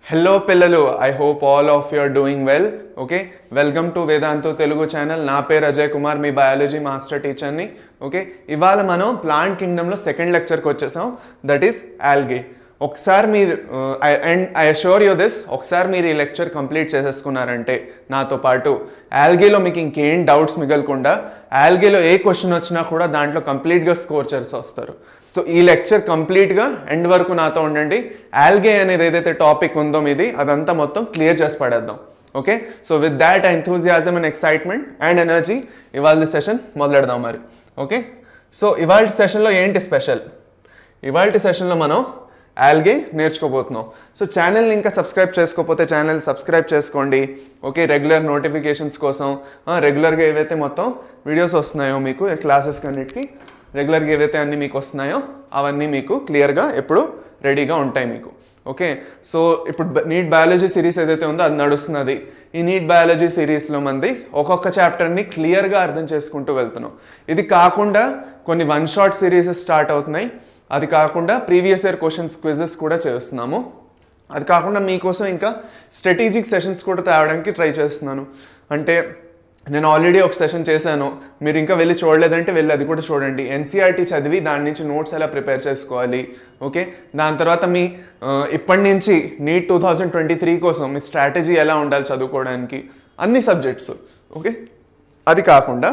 Hello పిల్లలు, I hope all of you are doing well. Okay, welcome to Vedantu Telugu channel. నా పేరు అజయ్ కుమార్, మీ biology master టీచర్ని. Okay, ఇవాళ మనం ప్లాంట్ కింగ్డమ్లో సెకండ్ లెక్చర్కి వచ్చేసాం, దట్ ఈస్ ఆల్గే. ఒకసారి మీరు and I assure you this, ఒకసారి మీరు ఈ లెక్చర్ కంప్లీట్ చేసేసుకున్నారంటే నాతో పాటు ఆల్గేలో మీకు ఇంకేం డౌట్స్ మిగలకుండా ఆల్గేలో ఏ క్వశ్చన్ వచ్చినా కూడా దాంట్లో కంప్లీట్గా స్కోర్ చేసి వస్తారు. సో ఈ లెక్చర్ కంప్లీట్గా ఎండ్ వరకు నాతో ఉండండి. ఆల్గే అనేది ఏదైతే టాపిక్ ఉందో మీది అదంతా మొత్తం క్లియర్ చేసి పడేద్దాం. Okay, so with that enthusiasm and excitement and energy ఇవాళ సెషన్ మొదలెడదాం మరి. ఓకే, సో ఇవాళ సెషన్లో ఏంటి స్పెషల్? ఇవాళ సెషన్లో మనం ఆల్గే నేర్చుకోబోతున్నాం. సో ఛానల్ని ఇంకా సబ్స్క్రైబ్ చేసుకోకపోతే ఛానల్ సబ్స్క్రైబ్ చేసుకోండి. ఓకే, రెగ్యులర్ నోటిఫికేషన్స్ కోసం రెగ్యులర్గా ఏవైతే మొత్తం వీడియోస్ వస్తున్నాయో మీకు క్లాసెస్ అన్నిటికీ రెగ్యులర్గా ఏవైతే అన్నీ మీకు వస్తున్నాయో అవన్నీ మీకు క్లియర్గా ఎప్పుడు రెడీగా ఉంటాయి మీకు. ఓకే, సో ఇప్పుడు నీట్ బయాలజీ సిరీస్ ఏదైతే ఉందో అది నడుస్తున్నది. ఈ నీట్ బయాలజీ సిరీస్లో మంది ఒక్కొక్క చాప్టర్ని క్లియర్గా అర్థం చేసుకుంటూ వెళ్తున్నాం. ఇది కాకుండా కొన్ని వన్ షాట్ సిరీస్ స్టార్ట్ అవుతున్నాయి. అది కాకుండా ప్రీవియస్ ఇయర్ క్వశ్చన్స్ క్విజెస్ కూడా చేస్తున్నాము. అది కాకుండా మీకోసం ఇంకా స్ట్రాటజిక్ సెషన్స్ కూడా తేవడానికి ట్రై చేస్తున్నాను. అంటే నేను ఆల్రెడీ ఒక సెషన్ చేశాను, మీరు ఇంకా వెళ్ళి చూడలేదంటే వెళ్ళి అది కూడా చూడండి. ఎన్సీఆర్టీ చదివి దాని నుంచి నోట్స్ ఎలా ప్రిపేర్ చేసుకోవాలి. ఓకే, దాని తర్వాత మీ ఇప్పటి నుంచి నీట్ 2023 కోసం మీ స్ట్రాటజీ ఎలా ఉండాలి చదువుకోవడానికి, అన్ని సబ్జెక్ట్స్. ఓకే, అది కాకుండా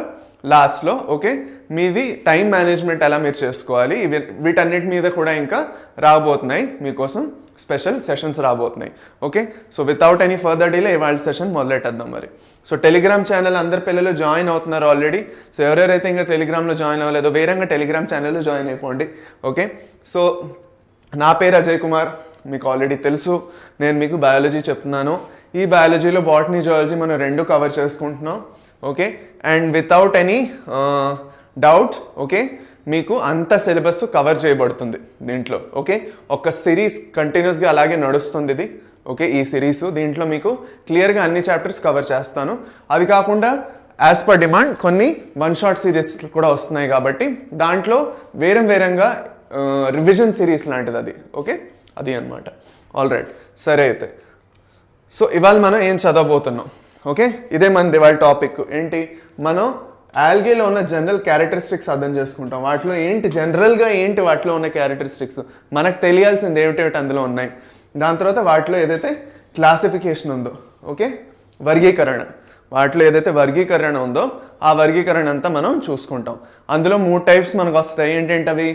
లాస్ట్లో ఓకే మీది టైం మేనేజ్మెంట్ ఎలా మీరు చేసుకోవాలి, వీటన్నిటి మీద కూడా ఇంకా రాబోతున్నాయి మీకోసం స్పెషల్ సెషన్స్ రాబోతున్నాయి. Okay, so without any further delay ఇవాళ సెషన్ మొదలెట్టేద్దాం మరి. సో టెలిగ్రామ్ ఛానల్ అందరు పిల్లలు జాయిన్ అవుతున్నారు ఆల్రెడీ. సో ఎవరెవరైతే ఇంకా టెలిగ్రామ్లో జాయిన్ అవ్వలేదో వేరంగా టెలిగ్రామ్ ఛానల్లో జాయిన్ అయిపోండి. ఓకే, సో నా పేరు అజయ్ కుమార్, మీకు ఆల్రెడీ తెలుసు. నేను మీకు బయాలజీ చెప్తున్నాను. ఈ బయాలజీలో బాటనీ జువాలజీ మనం రెండు కవర్ చేసుకుంటున్నాం. Okay, and without any doubt okay మీకు అంత సిలబస్ కవర్ చేయబడుతుంది దీంట్లో. ఓకే, ఒక సిరీస్ కంటిన్యూస్గా అలాగే నడుస్తుంది ఇది. ఓకే, ఈ సిరీస్ దీంట్లో మీకు క్లియర్గా అన్ని చాప్టర్స్ కవర్ చేస్తాను. అది కాకుండా యాజ్ పర్ డిమాండ్ కొన్ని వన్ షాట్ సిరీస్ కూడా వస్తున్నాయి కాబట్టి దాంట్లో వేరంగా రివిజన్ సిరీస్ లాంటిది అది. ఓకే, అది అనమాట. ఆల్ రైట్, సరే అయితే సో ఇవాళ మనం ఏం చదవబోతున్నాం? ఓకే, ఇదే మనది ఇవాళ టాపిక్. ఏంటి? మనం ఆల్గేలో ఉన్న జనరల్ క్యారెక్టరిస్టిక్స్ అర్థం చేసుకుంటాం. వాటిలో ఏంటి జనరల్గా ఏంటి వాటిలో ఉన్న క్యారెక్టరిస్టిక్స్, మనకు తెలియాల్సింది ఏమిటి అందులో ఉన్నాయి. దాని తర్వాత వాటిలో ఏదైతే క్లాసిఫికేషన్ ఉందో, ఓకే వర్గీకరణ, వాటిలో ఏదైతే వర్గీకరణ ఉందో ఆ వర్గీకరణ అంతా మనం చూసుకుంటాం. అందులో 3 టైప్స్ మనకు వస్తాయి. ఏంటంటే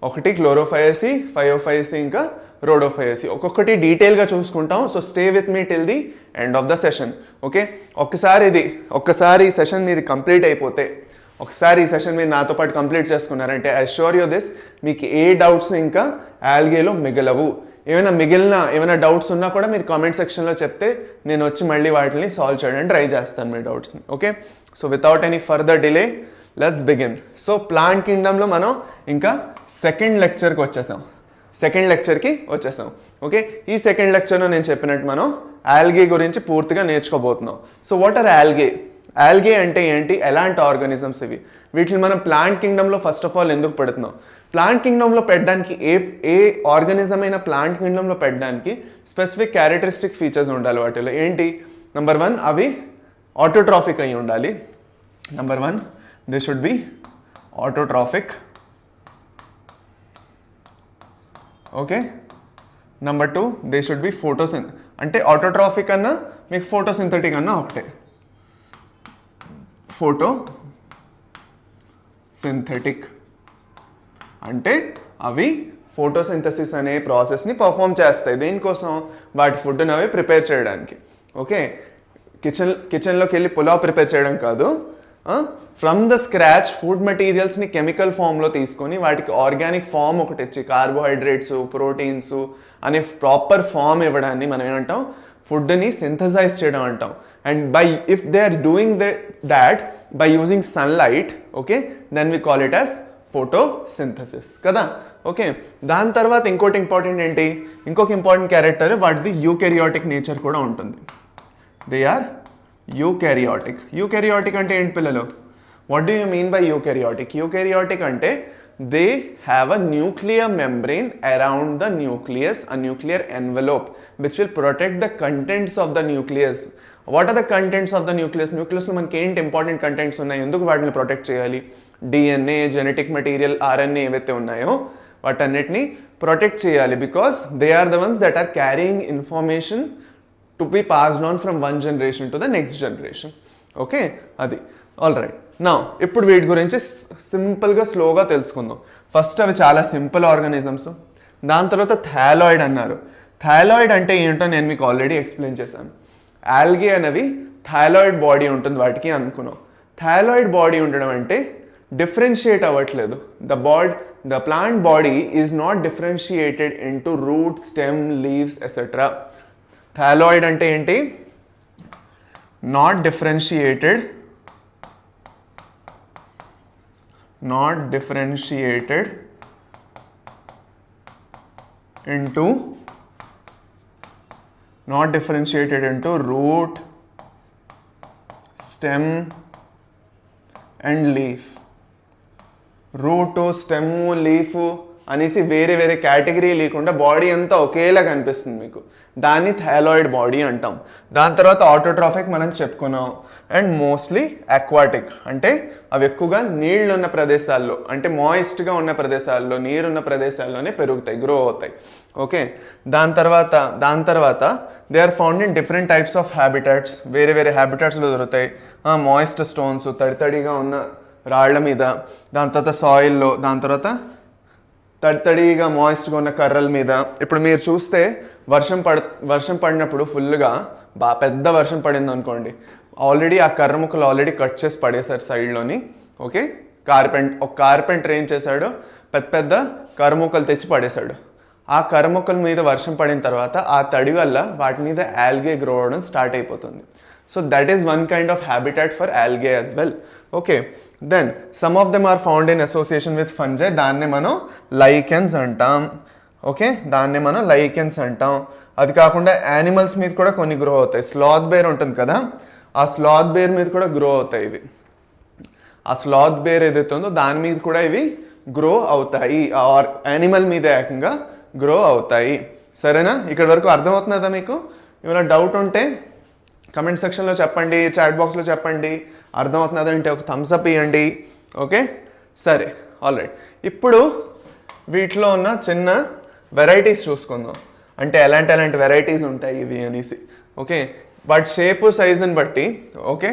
ఒకటి క్లోరోఫైసి, ఫయోఫైసి, ఇంకా రోడోఫైసి. ఒక్కొక్కటి డీటెయిల్గా చూసుకుంటాం. So stay with me till the end of the session. Okay, ఒక్కసారి ఈ సెషన్ మీది కంప్లీట్ అయిపోతే, ఒకసారి ఈ సెషన్ మీరు నాతో పాటు కంప్లీట్ చేసుకున్నారంటే ఐ అష్యూర్ యూ దిస్, మీకు ఏ డౌట్స్ ఇంకా ఆల్గేలో మిగలవు. ఏమైనా డౌట్స్ ఉన్నా కూడా మీరు కామెంట్ సెక్షన్లో చెప్తే నేను వచ్చి మళ్ళీ వాటిని సాల్వ్ చేయడానికి ట్రై చేస్తాను మీ డౌట్స్ని. Okay, so without any further delay let's begin. So plant కింగ్డమ్లో మనం ఇంకా సెకండ్ లెక్చర్కి వచ్చేసాం. ఓకే, ఈ సెకండ్ లెక్చర్లో నేను చెప్పినట్టు మనం ఆల్గే గురించి పూర్తిగా నేర్చుకోబోతున్నాం. So what are algae? Algae అంటే ఏంటి, ఎలాంటి ఆర్గానిజమ్స్ ఇవి, వీటిని మనం ప్లాంట్ కింగ్డమ్లో ఫస్ట్ ఆఫ్ ఆల్ ఎందుకు పెడుతున్నాం? ప్లాంట్ కింగ్డమ్లో పెట్టడానికి ఏ ఆర్గానిజం అయినా ప్లాంట్ కింగ్డమ్లో పెట్టడానికి స్పెసిఫిక్ క్యారెక్టరిస్టిక్ ఫీచర్స్ ఉండాలి. వాటిలో ఏంటి? నెంబర్ 1 అవి ఆటోట్రాఫిక్ అయి ఉండాలి. Number 1 they should be autotrophic. Okay, number 2 they should be అంటే ఆటోట్రాఫిక్ అన్నా మీకు ఫోటోసింథటిక్ అన్నా ఒకటే. ఫోటోసింథటిక్ అంటే అవి ఫోటోసింథసిస్ అనే ప్రాసెస్ని పర్ఫామ్ చేస్తాయి. దేనికోసం? వాటి ఫుడ్ని అవి ప్రిపేర్ చేయడానికి. ఓకే, కిచెన్లోకి వెళ్ళి పులావ్ ప్రిపేర్ చేయడం కాదు, ఫ్రమ్ ద స్క్రాచ్ ఫుడ్ మెటీరియల్స్ని కెమికల్ ఫామ్లో తీసుకొని వాటికి ఆర్గానిక్ ఫామ్ ఒకటి ఇచ్చి కార్బోహైడ్రేట్స్, ప్రోటీన్స్ అనే ప్రాపర్ ఫామ్ ఇవ్వడాన్ని మనం ఏమంటాం? ఫుడ్ని సింథసైజ్ చేయడం అంటాం. And if they are doing that by using sunlight, okay then we call it as photosynthesis కదా. ఓకే, దాని తర్వాత ఇంకొక ఇంపార్టెంట్ క్యారెక్టర్ వాటిది యూకెరియాటిక్ నేచర్ కూడా ఉంటుంది. దే ఆర్ యూకెరియాటిక్ అంటే ఏంటి పిల్లలు? What do you mean by eukaryotic? Eukaryotic అంటే they have a nuclear membrane around the nucleus, a nuclear envelope which will protect the contents of the nucleus. What are the contents of the nucleus? Nucleus లో మనకి ఏంటి important contents ఉన్నాయి, ఎందుకు వాటిని protect చేయాలి? DNA, genetic material, RNA ఏవైతే ఉన్నాయో వాటన్నిటిని ప్రొటెక్ట్ చేయాలి, because they are the ones that are carrying information to be passed on from one generation to the next generation. Okay, అది ఆల్ రైట్. నా ఇప్పుడు వీటి గురించి సింపుల్గా స్లోగా తెలుసుకుందాం. ఫస్ట్ అవి చాలా సింపుల్ ఆర్గానిజమ్స్. దాని తర్వాత థాలాయిడ్ అన్నారు. థాలాయిడ్ అంటే ఏంటో నేను మీకు ఆల్రెడీ ఎక్స్ప్లెయిన్ చేశాను. ఆల్గే అనేవి థాలాయిడ్ బాడీ ఉంటుంది వాటికి అనుకున్నాం. థాలాయిడ్ బాడీ ఉండడం అంటే డిఫరెన్షియేట్ అవ్వట్లేదు. The plant body is not differentiated into root, stem, leaves etcetera. Thalloid అంటే ఏంటి? Not differentiated into root, stem and leaf. Root, stem, leaf అనేసి వేరే వేరే కేటగిరీ లేకుండా బాడీ అంతా ఒకేలా కనిపిస్తుంది మీకు. దాన్ని థాలాయిడ్ బాడీ అంటాం. దాని తర్వాత ఆటోట్రాఫిక్ మనం చెప్పుకున్నాం. అండ్ మోస్ట్లీ అక్వాటిక్, అంటే అవి ఎక్కువగా నీళ్ళు ఉన్న ప్రదేశాల్లో, అంటే మాయిస్ట్గా ఉన్న ప్రదేశాల్లో, నీరున్న ప్రదేశాల్లోనే పెరుగుతాయి, గ్రో అవుతాయి. ఓకే, దాని తర్వాత they are found in different types of habitats. వేరే వేరే హ్యాబిటాట్స్లో దొరుకుతాయి. మాయిస్ట్ స్టోన్స్, తడితడిగా ఉన్న రాళ్ల మీద, దాని తర్వాత సాయిల్లో, దాని తర్వాత తడితడిగా మాయిస్ట్గా ఉన్న కర్రల మీద. ఇప్పుడు మీరు చూస్తే వర్షం పడినప్పుడు ఫుల్గా పెద్ద వర్షం పడింది అనుకోండి, ఆల్రెడీ ఆ కర్ర ముక్కలు ఆల్రెడీ కట్ చేసి పడేశారు సైడ్లోని. ఓకే, ఒక కార్పెంటర్ ఏం చేశాడు, పెద్ద కర్ర ముక్కలు తెచ్చి పడేశాడు. ఆ కర్ర ముక్కల మీద వర్షం పడిన తర్వాత ఆ తడి వల్ల వాటి మీద ఆల్గే గ్రో అవడం స్టార్ట్ అయిపోతుంది. So that is one kind of habitat for algae as well. Okay, then some of them are found in association with fungi. దాన్నే మనం లైకెన్స్ అంటాం. ఓకే, దాన్నే మనం లైకెన్స్ అంటాం. అది కాకుండా యానిమల్స్ మీద కూడా కొన్ని గ్రో అవుతాయి. స్లాత్ బేర్ ఉంటుంది కదా, ఆ స్లాత్ బేర్ మీద కూడా గ్రో అవుతాయి ఇవి. ఆ స్లాత్ బేర్ ఏదైతే ఉందో దాని మీద కూడా ఇవి గ్రో అవుతాయి, ఆర్ యానిమల్ మీద ఏకంగా గ్రో అవుతాయి. సరేనా? ఇక్కడ వరకు అర్థమవుతున్నదా మీకు? ఏమైనా డౌట్ ఉంటే కమెంట్ సెక్షన్లో చెప్పండి, చాట్ బాక్స్లో చెప్పండి. అర్థమవుతున్నదా అంటే ఒక థమ్స్ అప్ ఇవ్వండి. ఓకే, సరే, ఆల్ రైట్. ఇప్పుడు వీటిలో ఉన్న చిన్న వెరైటీస్ చూసుకుందాం, అంటే ఎలాంటి వెరైటీస్ ఉంటాయి ఇవి అనేసి. ఓకే, వాటి షేపు, సైజుని బట్టి. ఓకే,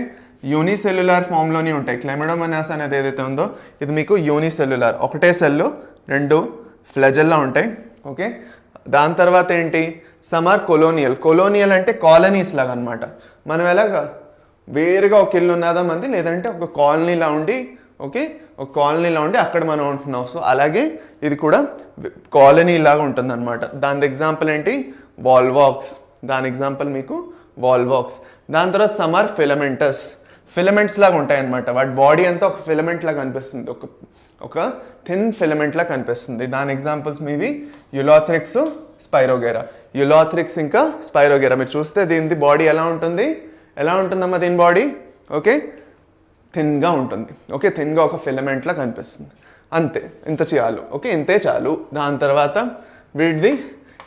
యూనిసెల్యులార్ ఫామ్లోనే ఉంటాయి. క్లెమిడోమోనాస్ అనేది ఏదైతే ఉందో ఇది మీకు యూనిసెల్యులార్, ఒకటే సెల్లు, 2 ఫ్లెజెల్లా ఉంటాయి. ఓకే, దాని తర్వాత ఏంటి, సమ్ ఆర్ కొలోనియల్ అంటే కాలనీస్ లాగా అనమాట. మనం ఎలాగా వేరుగా ఒక ఇల్లు ఉన్నదా మంది, లేదంటే ఒక కాలనీలా ఉండి, ఓకే, ఒక కాలనీలా ఉండి అక్కడ మనం ఉంటున్నాం. సో అలాగే ఇది కూడా కాలనీ లాగా ఉంటుంది అనమాట. దాని ఎగ్జాంపుల్ ఏంటి, వాల్వాక్స్. దాని ఎగ్జాంపుల్ మీకు వాల్వాక్స్. దాని తర్వాత సమ్ ఆర్ ఫిలమెంట్స్ లాగా ఉంటాయి అనమాట. వాటి బాడీ అంతా ఒక ఫిలమెంట్ లాగా కనిపిస్తుంది, ఒక థిన్ ఫిలమెంట్ లాగా కనిపిస్తుంది. దాని ఎగ్జాంపుల్స్ మీవి యులాథ్రిక్స్, స్పైరోగెరా. యులాథ్రిక్స్ ఇంకా స్పైరోగెరా మీరు చూస్తే దీని బాడీ ఎలా ఉంటుందమ్మా దీని బాడీ? ఓకే, థిన్గా ఉంటుంది. ఓకే, థిన్గా ఒక ఫిలమెంట్లా కనిపిస్తుంది. అంతే, ఇంత చాలు. ఓకే, ఇంతే చాలు. దాని తర్వాత వీటిది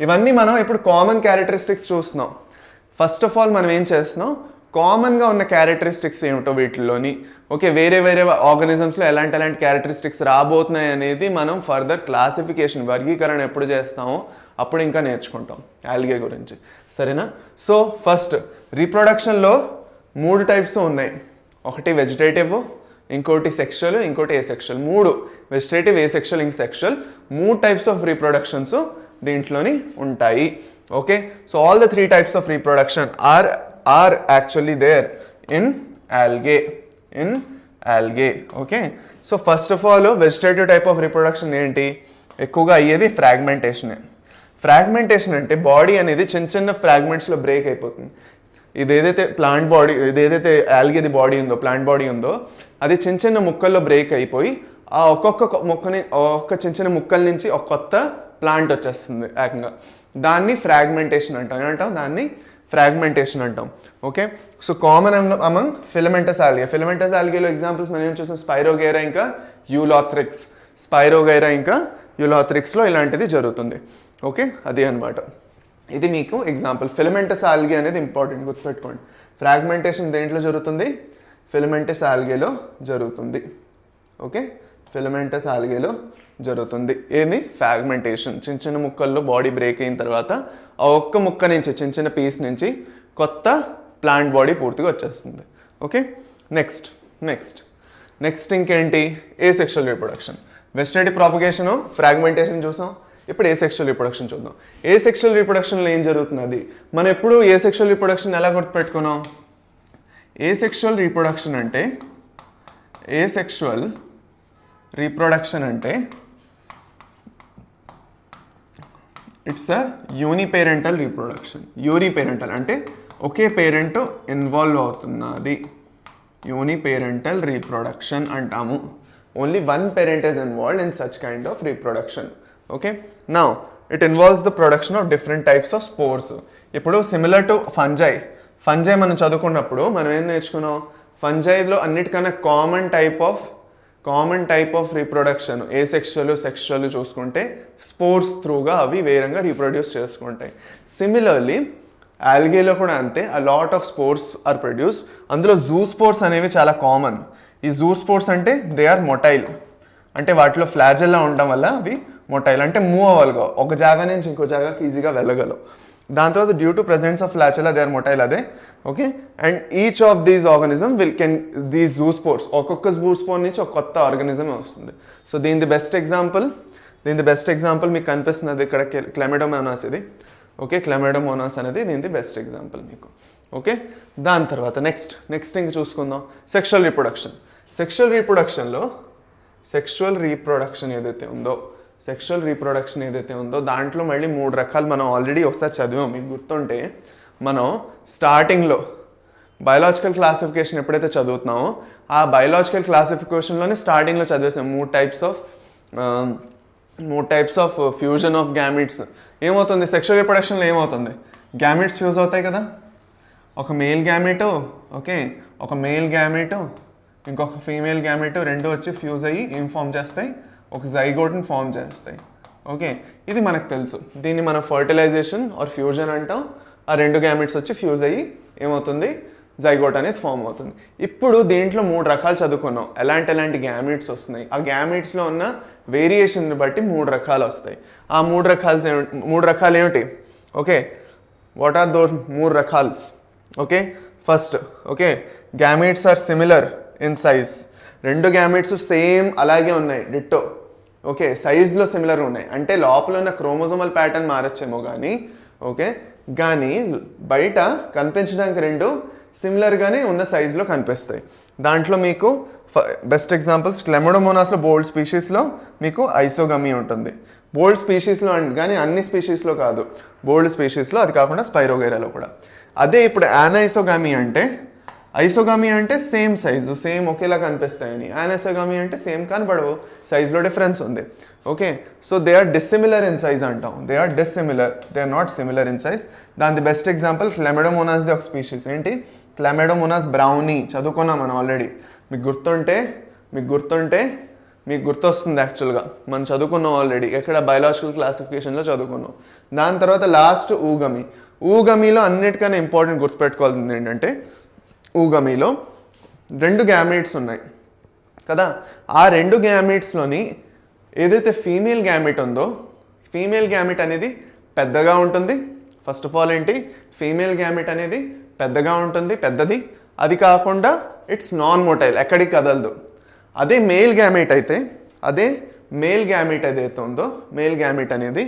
ఇవన్నీ మనం ఇప్పుడు కామన్ క్యారెక్టరిస్టిక్స్ చూస్తున్నాం. ఫస్ట్ ఆఫ్ ఆల్ మనం ఏం చేస్తున్నాం, కామన్గా ఉన్న క్యారెక్టరిస్టిక్స్ ఏమిటో వీటిల్లోని. ఓకే, వేరే ఆర్గానిజమ్స్లో ఎలాంటి క్యారెక్టరిస్టిక్స్ రాబోతున్నాయి అనేది మనం ఫర్దర్ క్లాసిఫికేషన్, వర్గీకరణ ఎప్పుడు చేస్తామో అప్పుడు ఇంకా నేర్చుకుంటాం ఆల్గే గురించి. సరేనా? సో ఫస్ట్ రీప్రొడక్షన్లో 3 టైప్స్ ఉన్నాయి. ఒకటి వెజిటేటివ్, ఇంకోటి సెక్షువల్, ఇంకోటి ఏసెక్షువల్. 3 వెజిటేటివ్, ఏసెక్షువల్, ఇంక సెక్షువల్, 3 టైప్స్ ఆఫ్ రీప్రొడక్షన్స్ దీంట్లోని ఉంటాయి. Okay, so all the 3 types of reproduction are actually there in algae. Okay, so first of all vegetative type of reproduction ఏంటి, ఎక్కువగా అయ్యేది ఫ్రాగ్మెంటేషన్ అంటే బాడీ అనేది చిన్న ఫ్రాగ్మెంట్స్లో బ్రేక్ అయిపోతుంది. ఇదేదైతే ప్లాంట్ బాడీ, ఇదేదైతే ఆల్గేది బాడీ ఉందో, ప్లాంట్ బాడీ ఉందో, అది చిన్న ముక్కల్లో బ్రేక్ అయిపోయి ఆ ఒక్కొక్క మొక్కని చిన్న ముక్కల నుంచి ఒక కొత్త ప్లాంట్ వచ్చేస్తుంది ఏకంగా. దాన్ని ఫ్రాగ్మెంటేషన్ అంటాం. ఏమంటాం? దాన్ని ఫ్రాగ్మెంటేషన్ అంటాం. Okay, so common among filamentous algae. Filamentous ఆల్గేలో ఎగ్జాంపుల్స్ మనం ఏం చూస్తాం, స్పైరోగేరా ఇంకా యూలాథ్రిక్స్. స్పైరోగైరా ఇంకా యులాథ్రిక్స్లో ఇలాంటిది జరుగుతుంది. ఓకే, అది అనమాట. ఇది మీకు ఎగ్జాంపుల్. ఫిలమెంటస్ ఆల్గే అనేది ఇంపార్టెంట్, గుర్తుపెట్టుకోండి. ఫ్రాగ్మెంటేషన్ దేంట్లో జరుగుతుంది? ఫిలమెంటస్ ఆల్గేలో జరుగుతుంది. ఓకే, ఫిలమెంటస్ ఆల్గేలో జరుగుతుంది. ఏంది? ఫ్రాగ్మెంటేషన్. చిన్న చిన్న ముక్కల్లో బాడీ బ్రేక్ అయిన తర్వాత ఆ ఒక్క ముక్క నుంచి, చిన్న చిన్న పీస్ నుంచి కొత్త ప్లాంట్ బాడీ పూర్తిగా వచ్చేస్తుంది. ఓకే, నెక్స్ట్ ఇంకేంటి? Asexual reproduction. వెజిటేటివ్ ప్రాపగేషను, ఫ్రాగ్మెంటేషన్ చూసాం. ఇప్పుడు ఏసెక్షువల్ రీప్రొడక్షన్ చూద్దాం. ఏసెక్షువల్ రీప్రొడక్షన్లో ఏం జరుగుతున్నది? మనం ఎప్పుడు ఏసెక్షువల్ రీప్రొడక్షన్ ఎలా గుర్తుపెట్టుకున్నాం? ఏసెక్షువల్ రీప్రొడక్షన్ అంటే ఇట్స్ అ యూనిపేరెంటల్ రీప్రొడక్షన్. యూనిపేరెంటల్ అంటే ఒకే పేరెంట్ ఇన్వాల్వ్ అవుతున్నది. యూనిపేరెంటల్ రీప్రొడక్షన్ అంటాము. Only one parent is involved in such kind of reproduction. Okay, now it involves the production of different types of spores. ఇప్పుడు similar to fungi మనం చదువుకున్నప్పుడు మనం ఏం నేర్చుకున్నాం? ఫంజైలో అన్నిటికన్నా common type of reproduction sexual చూసుకుంటే స్పోర్స్ త్రూగా అవి వేరంగా రీప్రొడ్యూస్ చేసుకుంటాయి. సిమిలర్లీ ఆల్గేలో కూడా అంతే. A lot of spores are produced. అందులో జూ స్పోర్స్ అనేవి చాలా కామన్. ఈ జూ స్పోర్స్ అంటే దే ఆర్ మొటైల్, అంటే వాటిలో ఫ్లాజెల్లా ఉండడం వల్ల అవి మొటైల్, అంటే మూవ్ అవ్వగలవు, ఒక జాగా నుంచి ఇంకో జాగాకి ఈజీగా వెళ్ళగలవు. దాని తర్వాత due to presence of flagella they are motile, అదే. Okay, and each of these organism these zoospores, ఒక్కొక్క జూ స్పోర్ నుంచి ఒక కొత్త ఆర్గానిజం వస్తుంది. సో దీని బెస్ట్ ఎగ్జాంపుల్ మీకు కనిపిస్తున్నది ఇక్కడ క్లెమిడోమోనాస్. ఇది ఓకే, క్లెమిడోమోనాస్ అనేది దీని బెస్ట్ ఎగ్జాంపుల్ మీకు. ఓకే, దాని తర్వాత నెక్స్ట్ ఇంక చూసుకుందాం సెక్షువల్ రీప్రొడక్షన్. సెక్షువల్ రీప్రొడక్షన్ ఏదైతే ఉందో దాంట్లో మళ్ళీ 3 రకాలు. మనం ఆల్రెడీ ఒకసారి చదివాం, మీకు గుర్తుంటే. మనం స్టార్టింగ్లో బయాలజికల్ క్లాసిఫికేషన్ ఎప్పుడైతే చదువుతున్నామో ఆ బయాలజికల్ క్లాసిఫికేషన్లోనే స్టార్టింగ్లో చదివేసాం 3 types of fusion of gametes. ఏమవుతుంది సెక్షువల్ రీప్రొడక్షన్లో? ఏమవుతుంది? గ్యామిట్స్ ఫ్యూజ్ అవుతాయి కదా. ఒక మేల్ గ్యామెట్, ఓకే, ఒక మేల్ గ్యామెట్ ఇంకొక ఫీమేల్ గ్యామెట్ రెండు వచ్చి ఫ్యూజ్ అయ్యి ఏం ఫామ్ చేస్తాయి? ఒక జైగోట్ని ఫామ్ చేస్తాయి. ఓకే, ఇది మనకు తెలుసు. దీన్ని మనం ఫర్టిలైజేషన్ ఆర్ ఫ్యూజన్ అంటాం. ఆ 2 గ్యామెట్స్ వచ్చి ఫ్యూజ్ అయ్యి ఏమవుతుంది? జైగోట్ అనేది ఫామ్ అవుతుంది. ఇప్పుడు దీంట్లో 3 రకాలు చదువుకున్నాం. ఎలాంటి గ్యామెట్స్ వస్తున్నాయి, ఆ గ్యామెట్స్లో ఉన్న వేరియేషన్ని బట్టి 3 రకాలు వస్తాయి. ఆ 3 రకాలు ఏమిటి? ఓకే, వాట్ ఆర్ దోస్ 3 రకాల్స్? Okay, first, okay, gametes are similar in size. 2 gametes same అలాగే ఉన్నాయి, డిట్టో. ఓకే, సైజ్లో సిమిలర్ ఉన్నాయి, అంటే లోపల ఉన్న క్రోమోజోమల్ ప్యాటర్న్ మారచ్చేమో కానీ, ఓకే, కానీ బయట కనిపించడానికి 2 సిమిలర్గానే ఉన్న సైజులో కనిపిస్తాయి. దాంట్లో మీకు బెస్ట్ ఎగ్జాంపుల్స్ క్లెమిడోమోనాస్లో బోల్డ్ స్పీషీస్లో మీకు ఐసోగమీ ఉంటుంది. బోల్డ్ స్పీషీస్లో కానీ అన్ని స్పీషీస్లో కాదు, బోల్డ్ స్పీషీస్లో, అది కాకుండా స్పైరోగైరాలో కూడా. అదే ఇప్పుడు ఐసోగామీ అంటే సేమ్ సైజు, సేమ్ ఒకేలా కనిపిస్తాయని. యానైసోగామీ అంటే సేమ్ కనబడవు, సైజులో డిఫరెన్స్ ఉంది. Okay, so they are dissimilar in size అంటాం. They are not similar in size. దాని బెస్ట్ ఎగ్జాంపుల్ క్లెమిడోమోనాస్ది ఒక స్పీషీస్. ఏంటి? క్లెమిడోమోనాస్ బ్రౌనీ చదువుకున్నాం మనం ఆల్రెడీ. మీకు గుర్తొస్తుంది యాక్చువల్గా, మనం చదువుకున్నాం ఆల్రెడీ. ఎక్కడ? బయాలజికల్ క్లాసిఫికేషన్లో చదువుకున్నాం. దాని తర్వాత లాస్ట్ ఊగమీలో అన్నిటికన్నా ఇంపార్టెంట్ గుర్తుపెట్టుకోవాల్సింది ఏంటంటే, ఊగమీలో 2 గ్యామెట్స్ ఉన్నాయి కదా. ఆ 2 గ్యామెట్స్లోని ఏదైతే ఫీమేల్ గ్యామెట్ ఉందో, ఫీమేల్ గ్యామెట్ అనేది పెద్దగా ఉంటుంది. ఫస్ట్ ఆఫ్ ఆల్ ఏంటి? ఫీమేల్ గ్యామెట్ అనేది పెద్దగా ఉంటుంది, పెద్దది. అది కాకుండా ఇట్స్ నాన్ మోటైల్, ఎక్కడికి కదలదు. అదే మేల్ గ్యామెట్ ఏదైతే ఉందో, మేల్ గ్యామెట్ అనేది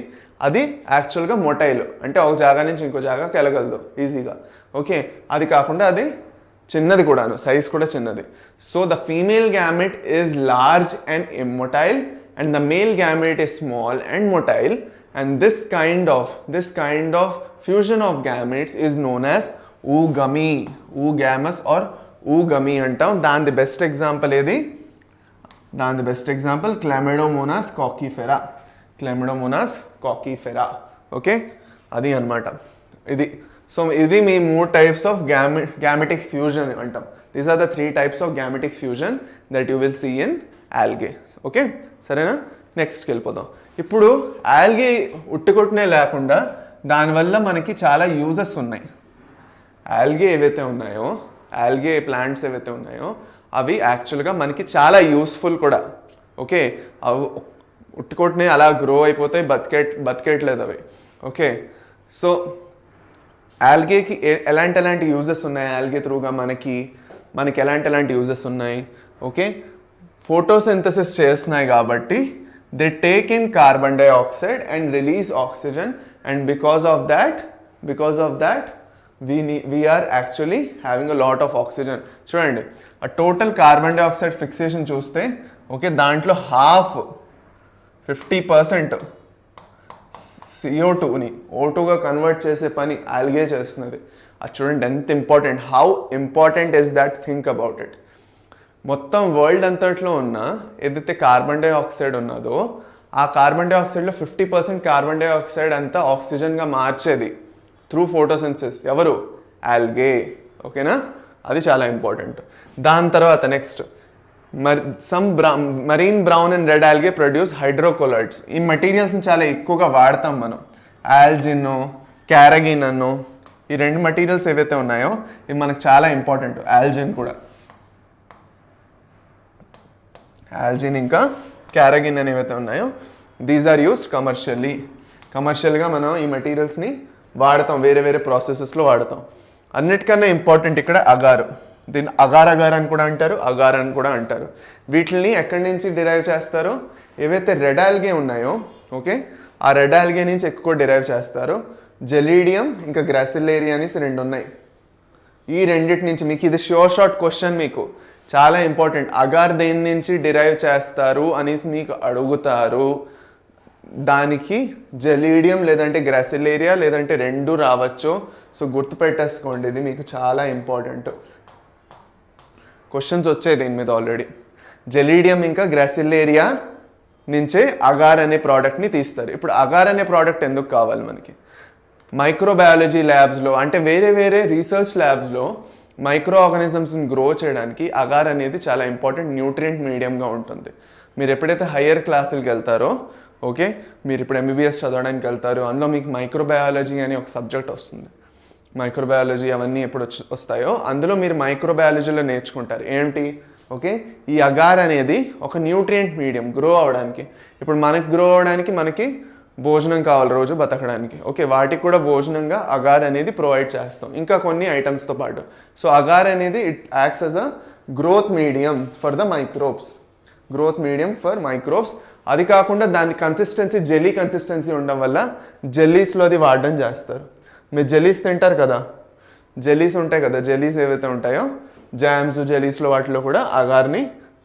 అది యాక్చువల్గా మొటైల్, అంటే ఒక జాగా నుంచి ఇంకో జాగాకి వెళ్ళగలదు ఈజీగా. ఓకే, అది కాకుండా అది చిన్నది కూడాను, సైజ్ కూడా చిన్నది. So the female gamete is large and immotile and the male gamete is small and motile, and this kind of fusion of gametes is known as oogamous or oogamy antam. దాని best example ఏది? Chlamydomonas కాకీఫెరా. Okay, అది అన్నమాట ఇది. So ఇది మీ 3 types of gametic fusion అంటాం. These are the 3 types of gametic fusion that you will see in algae. Okay సరేనా, నెక్స్ట్కి వెళ్ళిపోదాం. ఇప్పుడు ఆల్గే ఉట్టుకొట్టునే లేకుండా దానివల్ల మనకి చాలా యూజెస్ ఉన్నాయి. ఆల్గే ఏవైతే ఉన్నాయో, ఆల్గే ప్లాంట్స్ ఏవైతే ఉన్నాయో అవి యాక్చువల్గా మనకి చాలా యూస్ఫుల్ కూడా. ఓకే, అవి ఉట్టుకొట్టునే అలా గ్రో అయిపోతాయి, బతికేయట్లేదు అవి. ఓకే, సో ఆల్గేకి ఎలాంటి యూజెస్ ఉన్నాయి, ఆల్గే త్రూగా మనకి ఎలాంటి యూజెస్ ఉన్నాయి. ఓకే, ఫోటోసింథసిస్ చేస్తున్నాయి కాబట్టి they take in carbon dioxide and release oxygen, and because of that we are actually having a lot of oxygen. చూడండి, ఆ టోటల్ కార్బన్ డైఆక్సైడ్ ఫిక్సేషన్ చూస్తే ఓకే దాంట్లో 50% CO2ని O2గా కన్వర్ట్ చేసే పని ఆల్గే చేస్తున్నది. అది చూడండి ఎంత important, how important is that, think about it. మొత్తం వరల్డ్ అంతట్లో ఉన్న ఏదైతే కార్బన్ డైఆక్సైడ్ ఉన్నదో ఆ కార్బన్ డైఆక్సైడ్లో 50% కార్బన్ డైఆక్సైడ్ అంతా ఆక్సిజన్గా మార్చేది త్రూ ఫోటోసిన్సిస్ ఎవరు, ఆల్గే. ఓకేనా, అది చాలా ఇంపార్టెంట్. దాని తర్వాత next marine brown and red algae produce hydrocolloids. ఈ మెటీరియల్స్ని చాలా ఎక్కువగా వాడతాం మనం. ఆల్జిన్, క్యారగిన్ అను, ఈ రెండు మెటీరియల్స్ ఏవైతే ఉన్నాయో ఇవి మనకు చాలా ఇంపార్టెంట్. ఆల్జిన్ కూడా, ఆల్జిన్ ఇంకా క్యారగిన్ అని ఏవైతే ఉన్నాయో దీస్ ఆర్ యూస్డ్ కమర్షియల్గా మనం ఈ మెటీరియల్స్ని వాడతాం, వేరే ప్రాసెసెస్లో వాడతాం. అన్నిటికన్నా ఇంపార్టెంట్ ఇక్కడ అగారు. దీన్ని అగార్ అని కూడా అంటారు, అగార్ అని కూడా అంటారు. వీటిని ఎక్కడి నుంచి డిరైవ్ చేస్తారో, ఏవైతే రెడ్ ఆల్గే ఉన్నాయో ఓకే ఆ రెడ్ ఆల్గే నుంచి ఎక్కువ డిరైవ్ చేస్తారు. జెలీడియం ఇంకా గ్రాసిలేరియా అనేసి రెండు ఉన్నాయి. ఈ రెండిటి నుంచి మీకు ఇది షార్ట్ క్వశ్చన్, మీకు చాలా ఇంపార్టెంట్. అగార్ దేని నుంచి డిరైవ్ చేస్తారు అనేసి మీకు అడుగుతారు. దానికి జెలీడియం లేదంటే గ్రాసిలేరియా లేదంటే రెండు రావచ్చు. సో గుర్తుపెట్టేసుకోండి, ఇది మీకు చాలా ఇంపార్టెంట్. క్వశ్చన్స్ వచ్చాయి దీని మీద ఆల్రెడీ. జెలీడియం ఇంకా గ్రాసిలేరియా నుంచే అగార్ అనే ప్రోడక్ట్ని తీస్తారు. ఇప్పుడు అగార్ అనే ప్రోడక్ట్ ఎందుకు కావాలి మనకి? మైక్రోబయాలజీ ల్యాబ్స్లో అంటే వేరే రీసెర్చ్ ల్యాబ్స్లో మైక్రో ఆర్గానిజమ్స్ని గ్రో చేయడానికి అగార్ అనేది చాలా ఇంపార్టెంట్ న్యూట్రియంట్ మీడియంగా ఉంటుంది. మీరు ఎప్పుడైతే హయ్యర్ క్లాసులకు వెళ్తారో ఓకే, మీరు ఇప్పుడు MBBS చదవడానికి వెళ్తారు, అందులో మీకు మైక్రోబయాలజీ అని ఒక సబ్జెక్ట్ వస్తుంది. మైక్రోబయాలజీ అవన్నీ ఎప్పుడు వస్తాయో అందులో మీరు మైక్రోబయాలజీలో నేర్చుకుంటారు ఏంటి ఓకే, ఈ అగార్ అనేది ఒక న్యూట్రియంట్ మీడియం గ్రో అవడానికి. ఇప్పుడు మనకి గ్రో అవడానికి మనకి భోజనం కావాలి రోజు బతకడానికి. ఓకే, వాటికి కూడా భోజనంగా అగార్ అనేది ప్రొవైడ్ చేస్తాం, ఇంకా కొన్ని ఐటమ్స్తో పాటు. సో అగార్ అనేది it acts as a growth medium for the microbes. అది కాకుండా దాని కన్సిస్టెన్సీ జెల్లీ కన్సిస్టెన్సీ ఉండడం వల్ల జెల్లీస్లో అది వాడడం చేస్తారు. మీరు జెల్లీస్ తింటారు కదా, జెల్లీస్ ఉంటాయి కదా, జెల్లీస్ ఏవైతే ఉంటాయో జామ్స్ జెల్లీస్లో వాటిలో కూడా అగార్ని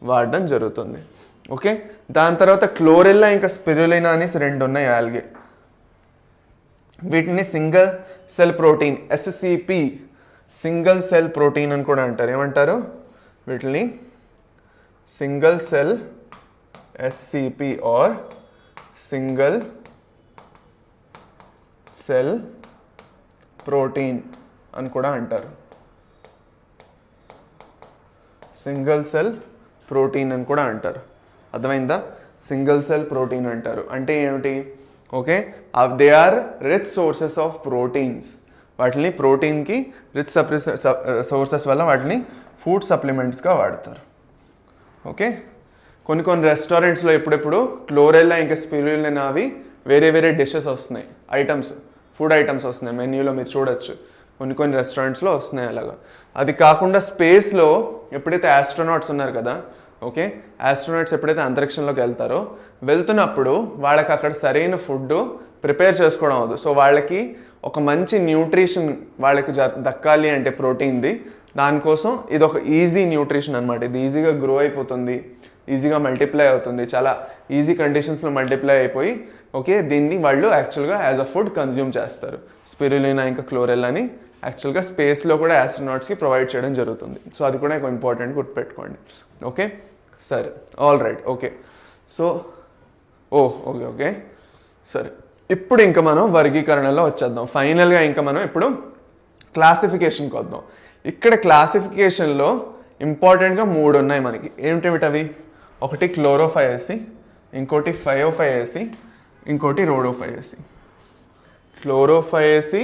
వాడడం జరుగుతుంది. ఓకే, దాని తర్వాత క్లోరెల్లా ఇంకా స్పిరులినా అనేసి రెండు ఉన్నాయి ఆల్గే. వీటిని single cell protein SCP single cell protein అని కూడా అంటారు. ఏమంటారు వీటిని? Single cell SCP or single cell protein అని కూడా అంటారు. సింగిల్ సెల్ ప్రోటీన్ అని కూడా అంటారు. అర్థమైందా? సింగిల్ సెల్ ప్రోటీన్ అంటారు అంటే ఏమిటి? Okay, they are rich sources of proteins. వాటిని ప్రోటీన్కి రిచ్ సోర్సెస్ వల్ల వాటిని ఫుడ్ సప్లిమెంట్స్గా వాడతారు. ఓకే, కొన్ని రెస్టారెంట్స్లో ఎప్పుడెప్పుడు క్లోరెల్లా ఇంకా స్పిరులినా అవి వేరే డిషెస్ వస్తున్నాయి, ఫుడ్ ఐటమ్స్ వస్తున్నాయి మెన్యూలో, మీరు చూడొచ్చు. కొన్ని రెస్టారెంట్స్లో వస్తున్నాయి అలాగా. అది కాకుండా స్పేస్లో ఎప్పుడైతే ఆస్ట్రోనాట్స్ ఉన్నారు కదా, ఓకే, ఆస్ట్రోనాట్స్ ఎప్పుడైతే అంతరిక్షంలోకి వెళ్తున్నప్పుడు వాళ్ళకి అక్కడ సరైన ఫుడ్ ప్రిపేర్ చేసుకోవడం అవ్వదు. సో వాళ్ళకి ఒక మంచి న్యూట్రిషన్ వాళ్ళకి దక్కాలి అంటే ప్రోటీన్ది, దానికోసం ఇది ఒక ఈజీ న్యూట్రిషన్ అనమాట. ఇది ఈజీగా గ్రో అయిపోతుంది, ఈజీగా మల్టిప్లై అవుతుంది, చాలా ఈజీ కండిషన్స్లో మల్టిప్లై అయిపోయి ఓకే దీన్ని వాళ్ళు యాక్చువల్గా యాజ్ అ ఫుడ్ కన్జ్యూమ్ చేస్తారు. స్పిరులినా ఇంకా క్లోరెల్లాని యాక్చువల్గా స్పేస్లో కూడా ఆస్ట్రోనాట్స్కి ప్రొవైడ్ చేయడం జరుగుతుంది. సో అది కూడా ఒక ఇంపార్టెంట్ గుర్తుపెట్టుకోండి. ఓకే సరే, all right. Okay, so okay సరే, ఇప్పుడు ఇంకా మనం వర్గీకరణలో వచ్చేద్దాం. ఫైనల్గా ఇంకా మనం ఇప్పుడు క్లాసిఫికేషన్కి వద్దాం. ఇక్కడ క్లాసిఫికేషన్లో ఇంపార్టెంట్గా 3 ఉన్నాయి మనకి. ఏమిటవి? ఒకటి క్లోరోఫైఎసి, ఇంకోటి ఫయోఫైఎసి, ఇంకోటి రోడోఫైఎసి. క్లోరోఫైఎసి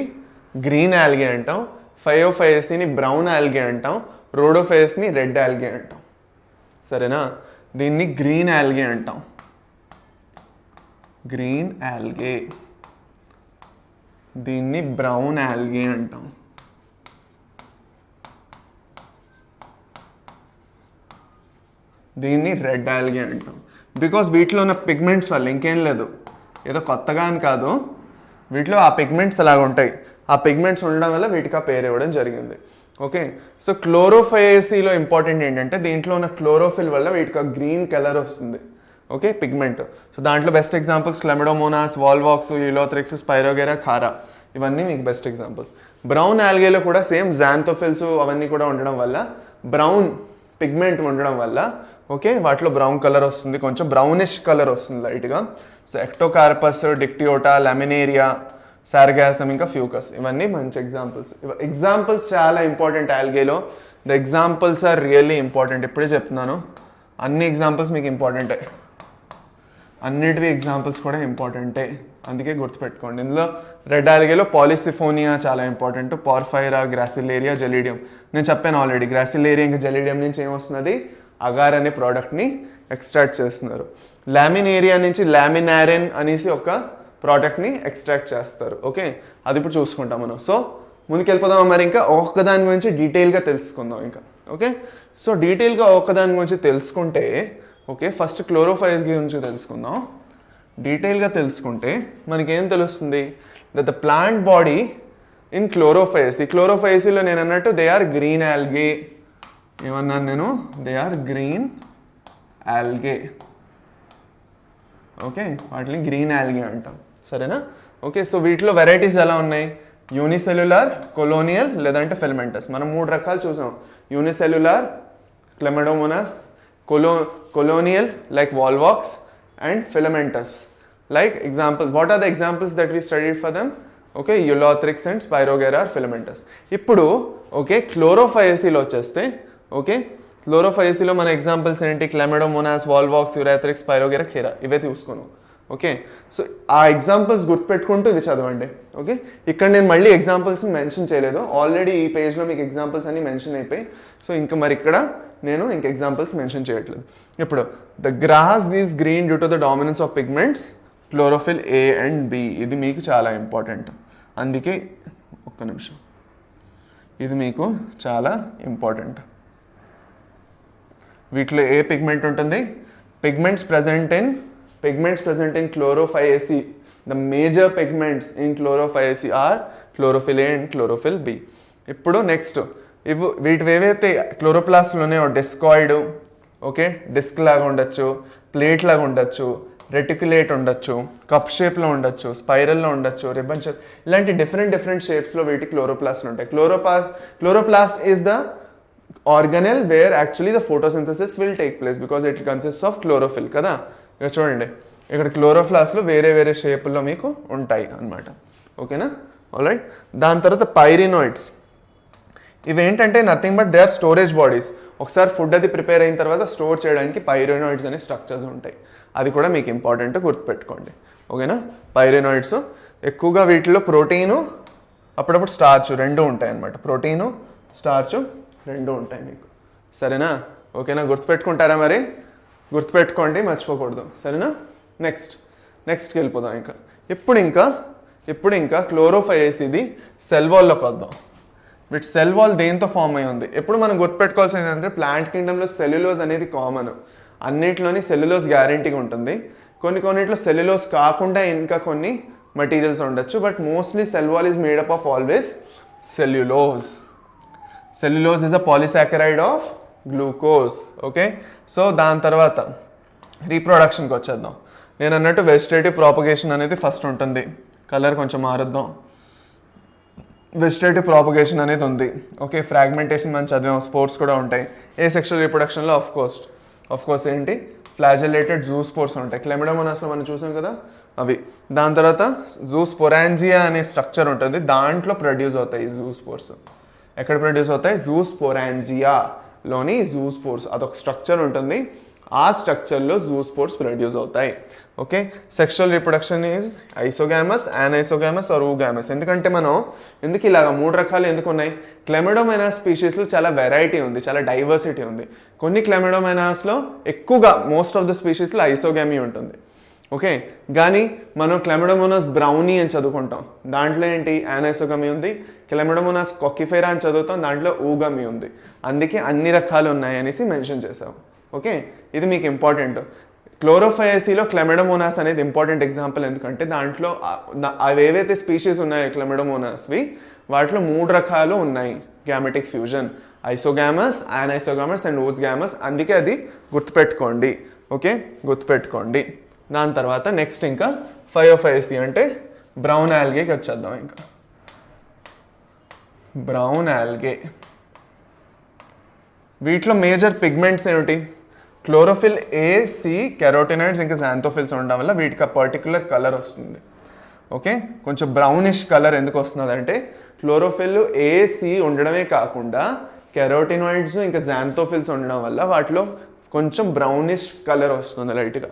గ్రీన్ ఆల్గే అంటాం, ఫయోఫైఎసిని బ్రౌన్ ఆల్గే అంటాం, రోడోఫైఎస్ని రెడ్ ఆల్గే అంటాం. సరేనా? దీన్ని గ్రీన్ ఆల్గే అంటాం, గ్రీన్ ఆల్గే. దీన్ని బ్రౌన్ ఆల్గే అంటాం. దీన్ని రెడ్ ఆల్గే అంటాం. బికాస్ వీటిలో ఉన్న పిగ్మెంట్స్ వల్ల, ఇంకేం లేదు, ఏదో కొత్తగా అని కాదు, వీటిలో ఆ పిగ్మెంట్స్ అలాగ ఉంటాయి. ఆ పిగ్మెంట్స్ ఉండడం వల్ల వీటికి ఆ పేరు ఇవ్వడం జరిగింది. ఓకే, సో క్లోరోఫైఎసిలో ఇంపార్టెంట్ ఏంటంటే దీంట్లో ఉన్న క్లోరోఫిల్ వల్ల వీటికి ఆ గ్రీన్ కలర్ వస్తుంది. Okay, pigment. సో దాంట్లో best examples Chlamydomonas, వాల్వాక్స్, Ulothrix, స్పైరోగెరా, khara, ఇవన్నీ మీకు బెస్ట్ ఎగ్జాంపుల్స్. బ్రౌన్ ఆల్గేలో కూడా సేమ్ జాంథోఫిల్స్ అవన్నీ కూడా ఉండడం వల్ల, బ్రౌన్ పిగ్మెంట్ ఉండడం వల్ల ఓకే వాటిలో బ్రౌన్ కలర్ వస్తుంది, కొంచెం బ్రౌనిష్ కలర్ వస్తుంది లైట్గా. So Ectocarpus, Dictyota, Laminaria, Sargassum, ఇంకా ఫ్యూకస్, ఇవన్నీ మంచి ఎగ్జాంపుల్స్. ఎగ్జాంపుల్స్ చాలా ఇంపార్టెంట్ ఆల్గేలో. The examples are really important. ఇప్పుడే చెప్తున్నాను, అన్ని ఎగ్జాంపుల్స్ మీకు ఇంపార్టెంటే, అన్నిటివి ఎగ్జాంపుల్స్ కూడా ఇంపార్టెంటే, అందుకే గుర్తుపెట్టుకోండి. ఇందులో రెడ్ ఆల్గేలో పాలిసిఫోనియా చాలా ఇంపార్టెంట్, పార్ఫైరా, గ్రాసిలేరియా, జెలీడియం. నేను చెప్పాను ఆల్రెడీ, గ్రాసిలేరియా ఇంకా జెలీడియం నుంచి ఏమొస్తున్నది, అగార్ అనే ప్రోడక్ట్ని ఎక్స్ట్రాక్ట్ చేస్తున్నారు. లామినేరియా నుంచి లామినారిన్ అనేసి ఒక ప్రోడక్ట్ని ఎక్స్ట్రాక్ట్ చేస్తారు. ఓకే, అది ఇప్పుడు చూసుకుంటాం మనం. సో ముందుకెళ్ళిపోదాం మరి, ఇంకా ఒక్కదాని గురించి డీటెయిల్గా తెలుసుకుందాం ఇంకా. ఓకే, సో డీటెయిల్గా ఒక్కదాని గురించి తెలుసుకుంటే, ఓకే ఫస్ట్ క్లోరోఫైస్ గురించి తెలుసుకుందాం. డీటెయిల్గా తెలుసుకుంటే మనకేం తెలుస్తుంది, that the plant body in Chlorophyceae. క్లోరోఫైసిలో నేను అన్నట్టు దే ఆర్ గ్రీన్ ఆల్గే. ఏమన్నాను నేను, they are green algae. Okay, వాటిని గ్రీన్ ఆల్గే అంటాం. సరేనా? ఓకే, సో వీటిలో వెరైటీస్ ఎలా ఉన్నాయి, యూనిసెల్యులార్, కొలోనియల్, లేదంటే ఫిలమెంటస్. మనం 3 రకాలు చూసాం, unicellular, Chlamydomonas, colonial like volvox, and filamentous like examples. What are the examples that we studied for them? Okay, Eulothrix and Spirogyra are filamentous. ఇప్పుడు ఓకే క్లోరోఫైసిలో వచ్చేస్తే, okay క్లోరోఫైసిలో మన ఎగ్జాంపుల్స్ ఏంటి, క్లెమిడోమోనాస్, వాల్వాక్స్, యూరాథ్రిక్స్, స్పైరోగెరా, ఖేరా, ఇవే తీసుకున్నాం. ఓకే, సో ఆ ఎగ్జాంపుల్స్ గుర్తుపెట్టుకుంటూ ఇవి చదవండి. Okay, ఇక్కడ నేను మళ్ళీ ఎగ్జాంపుల్స్ని మెన్షన్ చేయలేదు, ఆల్రెడీ ఈ పేజ్లో మీకు ఎగ్జాంపుల్స్ అన్ని మెన్షన్ అయిపోయి. సో ఇంకా మరి ఇక్కడ నేను ఇంక ఎగ్జాంపుల్స్ మెన్షన్ చేయట్లేదు. ఇప్పుడు the grass is green due to the dominance of pigments, chlorophyll a and b. ఇది మీకు చాలా ఇంపార్టెంట్, అందుకే ఒక్క నిమిషం, ఇది మీకు చాలా ఇంపార్టెంట్. వీటిలో ఏ పిగ్మెంట్ ఉంటుంది, pigments present in chlorophyceae. The major pigments in chlorophyceae are chlorophyll a and chlorophyll b. ఇప్పుడు నెక్స్ట్ వీటివి ఏవైతే క్లోరోప్లాస్ట్లోనే డిస్కాయిడ్, ఓకే డిస్క్ లాగా ఉండొచ్చు, ప్లేట్ లాగా ఉండొచ్చు, రెటిక్యులేట్ ఉండొచ్చు, కప్ షేప్లో ఉండొచ్చు, స్పైరల్లో ఉండొచ్చు, రిబ్బన్ షేప్, ఇలాంటి డిఫరెంట్ షేప్స్లో వీటి క్లోరోప్లాస్ట్లు ఉంటాయి. Chloroplast is the organelle where actually the photosynthesis will take place because it consist of chlorophyll కదా. ఇక చూడండి, ఇక్కడ క్లోరోప్లాస్ట్లు వేరే షేపుల్లో మీకు ఉంటాయి అన్నమాట. ఓకేనా, ఆల్రైట్. దాని తర్వాత పైరినాయిడ్స్. ఇవేంటంటే nothing but they are storage bodies. ఒకసారి ఫుడ్ అది ప్రిపేర్ అయిన తర్వాత స్టోర్ చేయడానికి పైరినాయిడ్స్ అనే స్ట్రక్చర్స్ ఉంటాయి. అది కూడా మీకు ఇంపార్టెంట్, గుర్తుపెట్టుకోండి. ఓకేనా, పైరినాయిడ్స్ ఎక్కువగా వీటిలో ప్రోటీను, అప్పుడప్పుడు స్టార్చ్ రెండు ఉంటాయి అన్నమాట. ప్రోటీను, స్టార్చ్ రెండు ఉంటాయి మీకు. సరేనా? ఓకేనా, గుర్తుపెట్టుకుంటారా మరి? గుర్తుపెట్టుకోండి, మర్చిపోకూడదు. సరేనా? నెక్స్ట్కి వెళ్ళిపోదాం. ఇప్పుడు ఇంకా క్లోరోఫైసిది సెల్ వాల్లోకి వద్దాం. వీటి సెల్ వాల్ దేంతో ఫామ్ అయి ఉంది? ఎప్పుడు మనం గుర్తుపెట్టుకోవాల్సింది ఏంటంటే ప్లాంట్ కింగ్డమ్లో సెల్యులోజ్ అనేది కామన్. అన్నిట్లోని సెల్యులోజ్ గ్యారెంటీగా ఉంటుంది. కొన్నిట్లో సెల్యులోజ్ కాకుండా ఇంకా కొన్ని మెటీరియల్స్ ఉండొచ్చు, but mostly cell wall is made up of always cellulose. Cellulose is a polysaccharide of glucose. Okay, so దాని తర్వాత రీప్రొడక్షన్కి వచ్చేద్దాం. నేను అన్నట్టు వెజిటేటివ్ ప్రాపగేషన్ అనేది ఫస్ట్ ఉంటుంది. కలర్ కొంచెం మారుద్దాం. వెజిటేటివ్ ప్రాపగేషన్ అనేది ఉంది. ఓకే, ఫ్రాగ్మెంటేషన్ మనం చదివాం, స్పోర్స్ కూడా ఉంటాయి. ఏ సెక్షువల్ రీప్రొడక్షన్లో ఆఫ్ కోర్స్ ఏంటి ఫ్లాజెలేటెడ్ జూస్పోర్స్ ఉంటాయి. క్లెమిడోమోనాస్లో మనం చూసాం కదా అవి. దాని తర్వాత జూస్పోరాంజియా అనే స్ట్రక్చర్ ఉంటుంది, దాంట్లో ప్రొడ్యూస్ అవుతాయి ఈ జూస్పోర్స్. ఎక్కడ ప్రొడ్యూస్ అవుతాయి? జూస్పోరాంజియాలోని జూస్పోర్స్, అదొక స్ట్రక్చర్ ఉంటుంది. ఆ స్ట్రక్చర్లో జూస్పోర్స్ ప్రొడ్యూస్ అవుతాయి. Okay, sexual reproduction is isogamous, anisogamous or oogamous. ఎందుకంటే మనం ఎందుకు ఇలాగ 3 రకాలు ఎందుకు ఉన్నాయి? క్లెమిడోమైనాస్ స్పీషీస్లో చాలా వెరైటీ ఉంది, చాలా డైవర్సిటీ ఉంది. కొన్ని క్లెమిడోమైనాస్లో ఎక్కువగా మోస్ట్ ఆఫ్ ద స్పీషీస్లో ఐసోగామీ ఉంటుంది. ఓకే, కానీ మనం క్లెమిడోమోనాస్ బ్రౌనీ అని చదువుకుంటాం, దాంట్లో ఏంటి యానైసోగమీ ఉంది. క్లెమిడోమోనాస్ కొక్కిఫెరా అని చదువుతాం, దాంట్లో ఊగమీ ఉంది. అందుకే అన్ని రకాలు ఉన్నాయి అనేసి మెన్షన్ చేసాం. ఓకే, ఇది మీకు ఇంపార్టెంట్. క్లోరోఫైసిలో క్లెమిడోమోనాస్ అనేది ఇంపార్టెంట్ ఎగ్జాంపుల్. ఎందుకంటే దాంట్లో అవి ఏవైతే స్పీషీస్ ఉన్నాయో క్లెమిడోమోనాస్వి, వాటిలో 3 రకాలు ఉన్నాయి గ్యామెటిక్ ఫ్యూజన్: ఐసోగామస్, యానైసోగామస్ అండ్ ఊజ్గామస్. అందుకే అది గుర్తుపెట్టుకోండి. ఓకే, గుర్తుపెట్టుకోండి. దాని తర్వాత నెక్స్ట్ ఇంకా ఫయోఫైసి అంటే బ్రౌన్ ఆల్గేకి వచ్చేద్దాం. ఇంకా బ్రౌన్ ఆల్గే, వీటిలో మేజర్ పిగ్మెంట్స్ ఏమిటి? క్లోరోఫిల్ ఏ, సి, కెరోటినాయిడ్స్ ఇంకా జాంథోఫిల్స్ ఉండడం వల్ల వీటికి ఆ పర్టికులర్ కలర్ వస్తుంది. ఓకే, కొంచెం బ్రౌనిష్ కలర్ ఎందుకు వస్తుంది అంటే క్లోరోఫిల్ ఏ, సి ఉండడమే కాకుండా కెరోటినాయిడ్స్ ఇంకా జాంథోఫిల్స్ ఉండడం వల్ల వాటిలో కొంచెం బ్రౌనిష్ కలర్ వస్తుంది లైట్గా.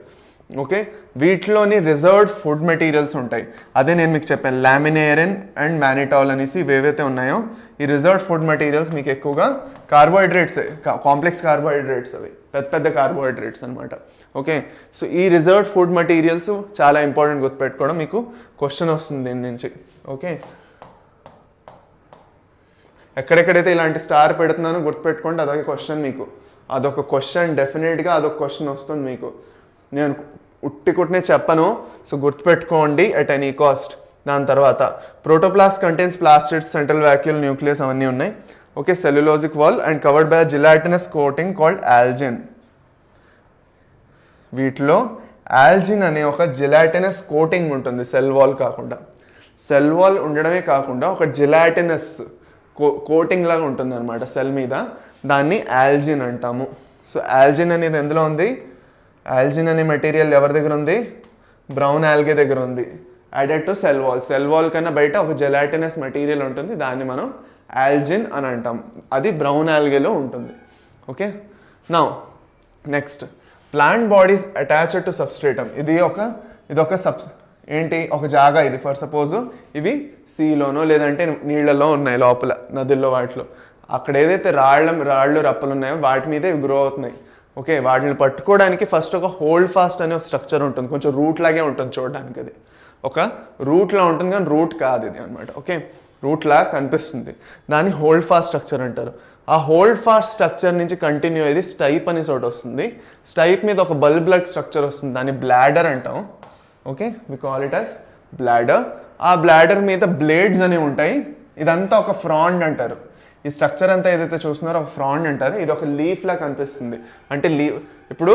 ఓకే, వీటిలోని రిజర్వ్డ్ ఫుడ్ మెటీరియల్స్ ఉంటాయి. అదే నేను మీకు చెప్పాను, లామినేరిన్ అండ్ మానిటాల్ అనేసి ఏవైతే ఉన్నాయో ఈ రిజర్వ్డ్ ఫుడ్ మెటీరియల్స్ మీకు ఎక్కువగా కార్బోహైడ్రేట్స్, కాంప్లెక్స్ కార్బోహైడ్రేట్స్, అవి పెద్ద పెద్ద కార్బోహైడ్రేట్స్ అనమాట. ఓకే, సో ఈ రిజర్వ్డ్ ఫుడ్ మెటీరియల్స్ చాలా ఇంపార్టెంట్, గుర్తుపెట్టుకోవడం. మీకు క్వశ్చన్ వస్తుంది దీని నుంచి. ఓకే, ఎక్కడెక్కడైతే ఇలాంటి స్టార్ పెడుతున్నానో గుర్తుపెట్టుకోండి, అదొక క్వశ్చన్ మీకు, అదొక క్వశ్చన్ డెఫినెట్గా అదొక క్వశ్చన్ వస్తుంది మీకు. నేను ఉట్టికుట్నే చెప్పను, సో గుర్తుపెట్టుకోండి ఎట్ ఎనీ కాస్ట్. దాని తర్వాత protoplast contains plastids, central vacuole nucleus అవన్నీ ఉన్నాయి. Okay, cellulosic wall and covered by gelatinous coating called algin. వీటిలో ఆల్జిన్ అనే ఒక జిలాటినస్ కోటింగ్ ఉంటుంది, సెల్ వాల్ కాకుండా. సెల్ వాల్ ఉండడమే కాకుండా ఒక జిలాటినస్ కోటింగ్ లాగా ఉంటుంది అనమాట సెల్ మీద, దాన్ని ఆల్జిన్ అంటాము. సో ఆల్జిన్ అనేది ఎందులో ఉంది? ఆల్జిన్ అనే మెటీరియల్ ఎవరి దగ్గర ఉంది? బ్రౌన్ ఆల్గే దగ్గర ఉంది, added to cell wall. Cell wall కన్నా బయట ఒక జెలాటినస్ మెటీరియల్ ఉంటుంది, దాన్ని మనం ఆల్జిన్ అని అంటాం. అది బ్రౌన్ ఆల్గేలో ఉంటుంది. Okay, now next plant bodies attached to substratum. ఇది ఒక ఏంటి, ఒక జాగా ఇది. ఫర్ సపోజ్ ఇవి సీలోనో లేదంటే నీళ్ళలో ఉన్నాయి, లోపల నదుల్లో వాటిలో. అక్కడ ఏదైతే రాళ్ళు రప్పలు ఉన్నాయో వాటి మీదే ఇవి గ్రో అవుతున్నాయి. ఓకే, వాటిని పట్టుకోవడానికి ఫస్ట్ ఒక హోల్డ్ ఫాస్ట్ అనే ఒక స్ట్రక్చర్ ఉంటుంది, కొంచెం రూట్ లాగే ఉంటుంది చూడడానికి. అది ఒక రూట్లా ఉంటుంది కానీ రూట్ కాదు ఇది అనమాట. ఓకే, రూట్ లాగా కనిపిస్తుంది, దాన్ని హోల్డ్ ఫాస్ట్ స్ట్రక్చర్ అంటారు. ఆ హోల్డ్ ఫాస్ట్ స్ట్రక్చర్ నుంచి కంటిన్యూ అయ్యేది స్టైప్ అనే చోట వస్తుంది. స్టైప్ మీద ఒక బల్బ్ స్ట్రక్చర్ వస్తుంది, దాన్ని బ్లాడర్ అంటాం. Okay, we call it as bladder. ఆ బ్లాడర్ మీద బ్లేడ్స్ అనేవి ఉంటాయి. ఇదంతా ఒక ఫ్రాండ్ అంటారు. ఈ స్ట్రక్చర్ అంతా ఏదైతే చూస్తున్నారో ఒక ఫ్రాండ్ అంటారు. ఇది ఒక లీఫ్ లా కనిపిస్తుంది, అంటే ఇప్పుడు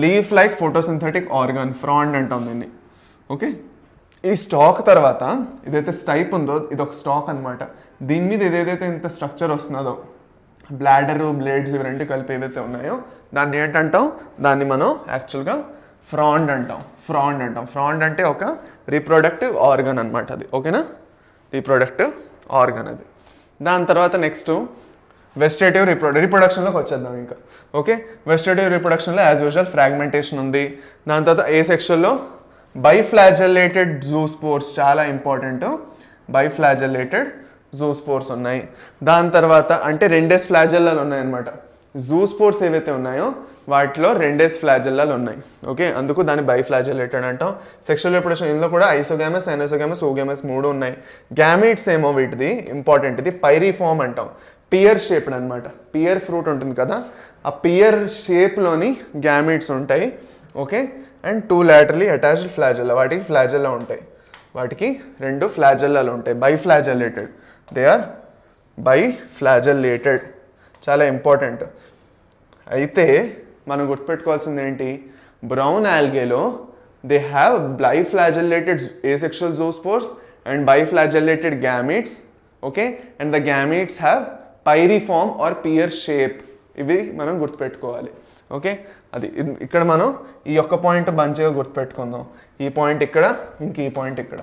లీఫ్ లైక్ ఫోటోసింథెటిక్ ఆర్గాన్, ఫ్రాండ్ అంటాం దీన్ని. ఓకే, ఈ స్టాక్ తర్వాత ఏదైతే స్టైప్ ఉందో ఇది ఒక స్టాక్ అనమాట. దీని మీద ఏదైతే ఇంత స్ట్రక్చర్ వస్తున్నదో, బ్లాడరు, బ్లేడ్స్ ఇవి రెండు కలిపి ఏవైతే ఉన్నాయో దాన్ని ఏంటంటాం? దాన్ని మనం యాక్చువల్గా ఫ్రాండ్ అంటాం. ఫ్రాండ్ అంటే ఒక రీప్రొడక్టివ్ ఆర్గన్ అనమాట అది. ఓకేనా, రీప్రొడక్టివ్ ఆర్గన్ అది. దాని తర్వాత నెక్స్ట్ వెజిటేటివ్ రీప్రొడక్షన్లోకి వచ్చేద్దాం ఇంకా. ఓకే, వెజిటేటివ్ రీప్రొడక్షన్లో యాజ్ యూజువల్ ఫ్రాగ్మెంటేషన్ ఉంది. దాని తర్వాత ఏసెక్షువల్లో బైఫ్లాజెల్లేటెడ్ జూస్పోర్స్ చాలా ఇంపార్టెంట్. బైఫ్లాజెల్లేటెడ్ జూస్పోర్స్ ఉన్నాయి. దాని తర్వాత అంటే 2 ఫ్లాజెల్లాలు ఉన్నాయన్నమాట. జూస్పోర్స్ ఏవైతే ఉన్నాయో వాటిలో 2 ఫ్లాజెల్లాలు ఉన్నాయి. ఓకే, అందుకు దాన్ని బైఫ్లాజెల్లేటెడ్ అంటాం. సెక్షువల్ రీప్రొడక్షన్ ఇందులో కూడా ఐసోగామస్, యానైసోగామస్, ఓగామస్ 3 ఉన్నాయి. గ్యామీట్స్ ఏమో వీటిది ఇంపార్టెంట్, ఇది పైరిఫార్మ్ అంటాం. పియర్ షేప్డ్ అనమాట. పియర్ ఫ్రూట్ ఉంటుంది కదా, ఆ పియర్ షేప్లోని గ్యామీట్స్ ఉంటాయి. Okay, and 2 laterally attached flagella, వాటికి ఫ్లాజెల్లా ఉంటాయి. వాటికి 2 ఫ్లాజెల్లాలు ఉంటాయి. బైఫ్లాజెల్లేటెడ్, దే ఆర్ బైఫ్లాజెల్లేటెడ్, చాలా ఇంపార్టెంట్. అయితే మనం గుర్తుపెట్టుకోవాల్సింది ఏంటి? బ్రౌన్ ఆల్గేలో they have biflagellated asexual zoospores and biflagellated gametes. Okay, and the gametes have pyriform or pear shape. ఇవి మనం గుర్తుపెట్టుకోవాలి. ఓకే, అది ఇక్కడ మనం ఈ యొక్క పాయింట్ మంచిగా గుర్తుపెట్టుకుందాం. ఈ పాయింట్ ఇక్కడ, ఇంక ఈ పాయింట్ ఇక్కడ.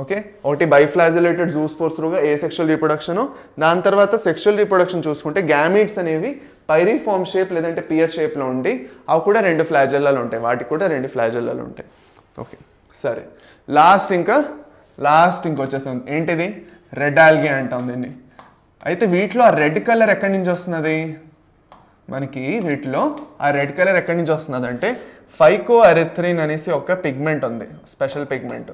ఓకే, ఒకటి బైఫ్లాజెల్లేటెడ్ జూస్పోర్స్ త్రూగా ఏసెక్షువల్ రీప్రొడక్షన్. దాని తర్వాత సెక్షువల్ రీప్రొడక్షన్ చూసుకుంటే గ్యామీట్స్ అనేవి పైరిఫార్మ్ షేప్ లేదంటే పియర్ షేప్లో ఉండి అవి కూడా 2 ఫ్లాజెల్లాలు ఉంటాయి, వాటికి కూడా 2 ఫ్లాజెల్లాలు ఉంటాయి. ఓకే సరే, లాస్ట్ ఇంకొచ్చేసాం. ఏంటిది? రెడ్ ఆల్గే అంటాం దీన్ని. అయితే వీటిలో ఆ రెడ్ కలర్ ఎక్కడి నుంచి వస్తున్నది? మనకి వీటిలో ఆ రెడ్ కలర్ ఎక్కడి నుంచి వస్తున్నది అంటే ఫైకోఎరిథ్రిన్ అనేసి ఒక పిగ్మెంట్ ఉంది, స్పెషల్ పిగ్మెంట్.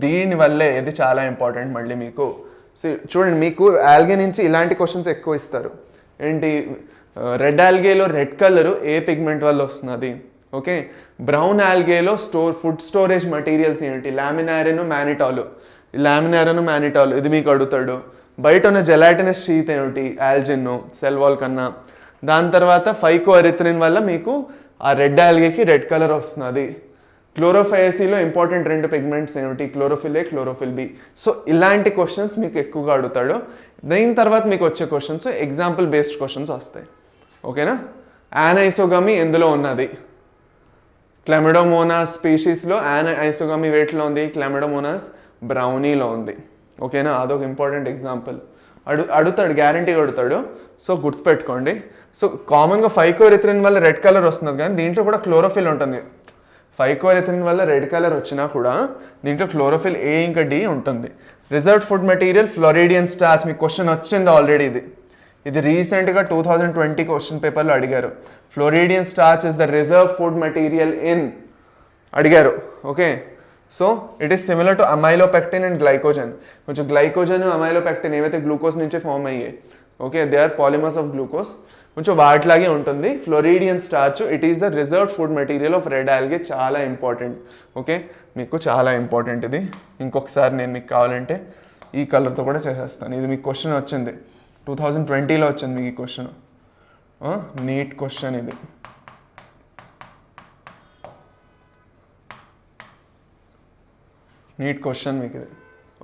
దీనివల్లే ఇది చాలా ఇంపార్టెంట్. మళ్ళీ మీకు చూడండి, మీకు ఆల్గే నుంచి ఇలాంటి క్వశ్చన్స్ ఎక్కువ ఇస్తారు. ఏంటి? రెడ్ ఆల్గేలో రెడ్ కలరు ఏ పిగ్మెంట్ వల్ల వస్తున్నది? ఓకే, బ్రౌన్ ఆల్గేలో ఫుడ్ స్టోరేజ్ మెటీరియల్స్ ఏంటి? లామినారిన్ మానిటాల్ ఇది మీకు అడుగుతాడు. బయట ఉన్న జెలాటినస్ షీత్ ఏమిటి? ఆల్జిన్, సెల్ వాల్ కన్నా. దాని తర్వాత ఫైకోఎరిథ్రిన్ వల్ల మీకు ఆ రెడ్ ఆల్గేకి రెడ్ కలర్ వస్తున్నది. క్లోరోఫైసీలో ఇంపార్టెంట్ 2 పిగ్మెంట్స్ ఏమిటి? Chlorophyll A, chlorophyll B. So ఇలాంటి క్వశ్చన్స్ మీకు ఎక్కువగా అడుగుతాడు. దీని తర్వాత మీకు వచ్చే క్వశ్చన్స్ ఎగ్జాంపుల్ బేస్డ్ క్వశ్చన్స్ వస్తాయి. ఓకేనా? యానైసోగమి ఎందులో ఉన్నది? క్లెమిడోమోనాస్ స్పీషీస్లో యానైసోగమి వేటిలో ఉంది? క్లెమిడోమోనాస్ బ్రౌనీలో ఉంది. ఓకేనా? అదొక ఇంపార్టెంట్ ఎగ్జాంపుల్. అడుగుతాడు, గ్యారంటీగా అడుగుతాడు. సో గుర్తుపెట్టుకోండి. సో కామన్గా ఫైకోఎరిథ్రిన్ వల్ల రెడ్ కలర్ వస్తున్నది, కానీ దీంట్లో కూడా క్లోరోఫిల్ ఉంటుంది. ఫైకోఎరిథ్రిన్ వల్ల రెడ్ కలర్ వచ్చినా కూడా దీంట్లో క్లోరోఫిల్ ఏ ఇంకా డి ఉంటుంది. Reserved food material floridean starch. మీకు క్వశ్చన్ వచ్చింది ఆల్రెడీ. ఇది రీసెంట్గా 2020 క్వశ్చన్ పేపర్లో అడిగారు. Floridean starch is the reserve food material in అడిగారు. Okay, so it is similar to amylopectin and glycogen. కొంచెం గ్లైకోజన్, అమైలోపెక్టిన్ ఏవైతే గ్లూకోజ్ నుంచి ఫామ్ అయ్యాయి. Okay, they are polymers of glucose. కొంచెం వాటిలాగే ఉంటుంది. Floridean starch it is the reserved food material of red algae. చాలా important. Okay, మీకు చాలా ఇంపార్టెంట్ ఇది. ఇంకొకసారి నేను మీకు కావాలంటే ఈ కలర్తో కూడా చేసేస్తాను. ఇది మీకు క్వశ్చన్ వచ్చింది 2020లో వచ్చింది మీకు ఈ క్వశ్చన్. నీట్ క్వశ్చన్ ఇది. నీట్ క్వశ్చన్ మీకు ఇది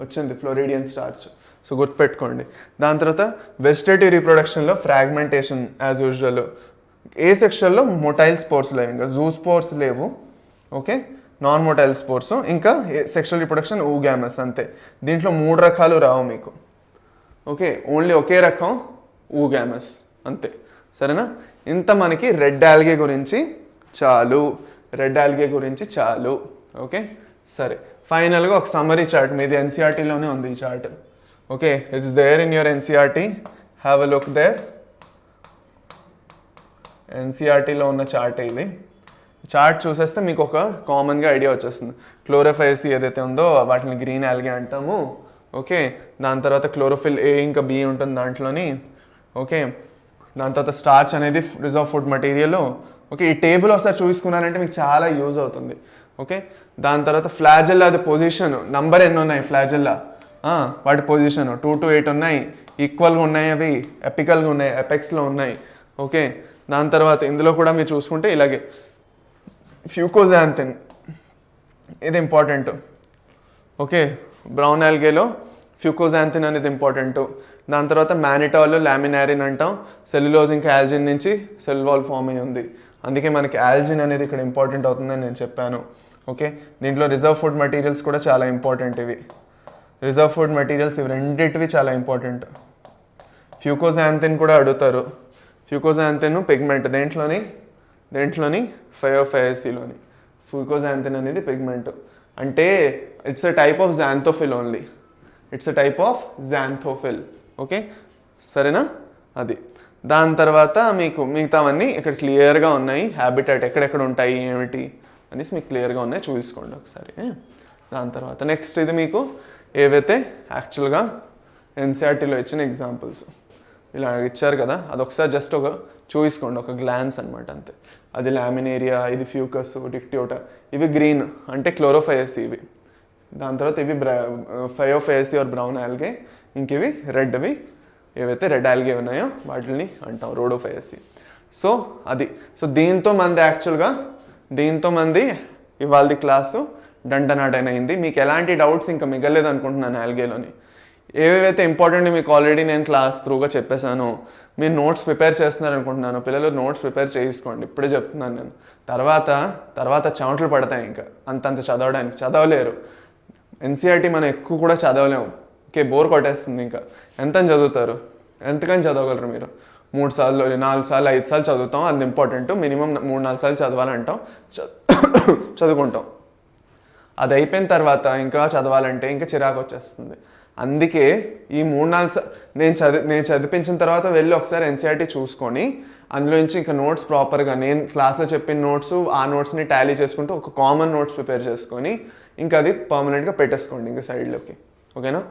వచ్చింది, ఫ్లోరిడియన్ స్టార్చ్. సో గుర్తుపెట్టుకోండి. దాని తర్వాత వెజిటేటివ్ రీప్రొడక్షన్లో ఫ్రాగ్మెంటేషన్ యాజ్ యూజువల్. ఏ సెక్షన్లో? మొటైల్ స్పోర్స్ లేవు, ఇంకా జూ స్పోర్స్ లేవు. Okay, non motile spores. ఇంకా సెక్షువల్ రీప్రొడక్షన్ ఊగ్యామస్, అంతే. దీంట్లో 3 రకాలు రావు మీకు. ఓకే, ఓన్లీ ఒకే రకం ఊగ్యామస్, అంతే. సరేనా? ఇంత మనకి రెడ్ ఆల్గే గురించి చాలు. ఓకే సరే, ఫైనల్గా ఒక సమ్మరీ చార్ట్. మీది ఎన్సీఆర్టీలోనే ఉంది ఈ chart. Okay, it's there in your NCERT. Have a look there. ఎన్సీఆర్టీలో ఉన్న చార్ట్ ఇది. చార్ట్ చూసేస్తే మీకు ఒక కామన్గా ఐడియా వచ్చేస్తుంది. క్లోరోఫైసీ ఏదైతే ఉందో వాటిని గ్రీన్ ఆల్గే అంటాము. ఓకే, దాని తర్వాత క్లోరోఫిల్ ఏ ఇంకా బి ఉంటుంది దాంట్లోని. ఓకే, దాని తర్వాత స్టార్చ్ అనేది రిజర్వ్ ఫుడ్ మెటీరియల్. ఓకే, ఈ టేబుల్ ఒకసారి చూసుకున్నారంటే మీకు చాలా యూజ్ అవుతుంది. ఓకే, దాని తర్వాత ఫ్లాజెల్లా అది పొజిషన్, నంబర్ ఎన్ని ఉన్నాయి ఫ్లాజెల్లా, వాటి పొజిషన్ 2 to 8 ఉన్నాయి. ఈక్వల్గా ఉన్నాయి, అవి ఎపికల్గా ఉన్నాయి, ఎపెక్స్లో ఉన్నాయి. ఓకే, దాని తర్వాత ఇందులో కూడా మీరు చూసుకుంటే ఇలాగే ఫ్యూకోజాంథిన్, ఇది ఇంపార్టెంట్. ఓకే, బ్రౌన్ ఆల్గేలో ఫ్యూకోజాంథిన్ అనేది ఇంపార్టెంట్. దాని తర్వాత మానిటాల్, లామినారిన్ అంటాం. సెల్యులోజ్ ఇంకా ఆల్జిన్ నుంచి సెల్ వాల్ ఫామ్ అయ్యి ఉంది. అందుకే మనకి ఆల్జిన్ అనేది ఇక్కడ ఇంపార్టెంట్ అవుతుందని నేను చెప్పాను. ఓకే, దీంట్లో రిజర్వ్ ఫుడ్ మెటీరియల్స్ కూడా చాలా ఇంపార్టెంట్. ఇవి రిజర్వ్ ఫుడ్ మెటీరియల్స్ ఇవి రెండిటివి చాలా ఇంపార్టెంట్. ఫ్యూకోజాంథిన్ కూడా అడుగుతారు. ఫ్యూకోజాంథిన్ పిగ్మెంట్ దేంట్లోని ఫయోఫైసీలోని. ఫ్యూకోజాంథిన్ అనేది పిగ్మెంట్. అంటే it's a type of xanthophyll only. Okay సరేనా? అది. దాని తర్వాత మీకు మిగతావన్నీ ఇక్కడ క్లియర్గా ఉన్నాయి. హ్యాబిటాట్ ఎక్కడెక్కడ ఉంటాయి ఏమిటి అనేసి మీకు క్లియర్గా ఉన్నాయి, చూసుకోండి ఒకసారి. దాని తర్వాత నెక్స్ట్ ఇది మీకు ఏవైతే యాక్చువల్గా ఎన్సీఆర్టీలో ఇచ్చిన ఎగ్జాంపుల్స్ ఇలా ఇచ్చారు కదా, అదొకసారి జస్ట్ ఒక చూసుకోండి, ఒక గ్లాన్స్ అనమాట, అంతే. అది లామినేరియా, ఇది ఫ్యూకస్, డిక్టియోటా, ఇవి గ్రీన్ అంటే క్లోరోఫైసీ ఇవి. దాని తర్వాత ఇవి ఫయోఫైసీ ఆర్ బ్రౌన్ ఆల్గే. ఇంక ఇవి రెడ్వి, ఏవైతే రెడ్ ఆల్గే ఉన్నాయో వాటిని అంటాం రోడోఫైసీ. సో అది. సో దీంతో మంది ఇవాళ క్లాసు డంటనాటైనైంది. మీకు ఎలాంటి డౌట్స్ ఇంకా మిగలేదు అనుకుంటున్నాను ఆల్గేలోని. ఏవేవైతే ఇంపార్టెంట్ మీకు ఆల్రెడీ నేను క్లాస్ త్రూగా చెప్పేశాను. మీరు నోట్స్ ప్రిపేర్ చేస్తున్నారు అనుకుంటున్నాను. పిల్లలు నోట్స్ ప్రిపేర్ చేసుకోండి, ఇప్పుడే చెప్తున్నాను నేను. తర్వాత చెమటలు పడతాయి, ఇంకా అంతంత చదవలేరు. ఎన్సీఆర్టీ మనం ఎక్కువ కూడా చదవలేము. ఓకే, బోర్ కొట్టేస్తుంది. ఇంకా ఎంతని చదువుతారు, ఎంతకని చదవగలరు మీరు? 3 సార్లు 4 సార్లు 5 సార్లు చదువుతాం, అది ఇంపార్టెంట్. మినిమం 3-4 సార్లు చదవాలంటాం, చదువుకుంటాం. అది అయిపోయిన తర్వాత ఇంకా చదవాలంటే ఇంకా చిరాకు వచ్చేస్తుంది. అందుకే ఈ 3-4 నేను చదివించిన తర్వాత వెళ్ళి ఒకసారి ఎన్సీఆర్టీ చూసుకొని అందులో నుంచి ఇంకా నోట్స్ ప్రాపర్గా నేను క్లాస్లో చెప్పిన నోట్స్ ఆ నోట్స్ని టాలీ చేసుకుంటూ ఒక కామన్ నోట్స్ ప్రిపేర్ చేసుకొని ఇంకా అది పర్మనెంట్గా పెట్టేసుకోండి ఇంకా సైడ్లోకి. ఓకేనా?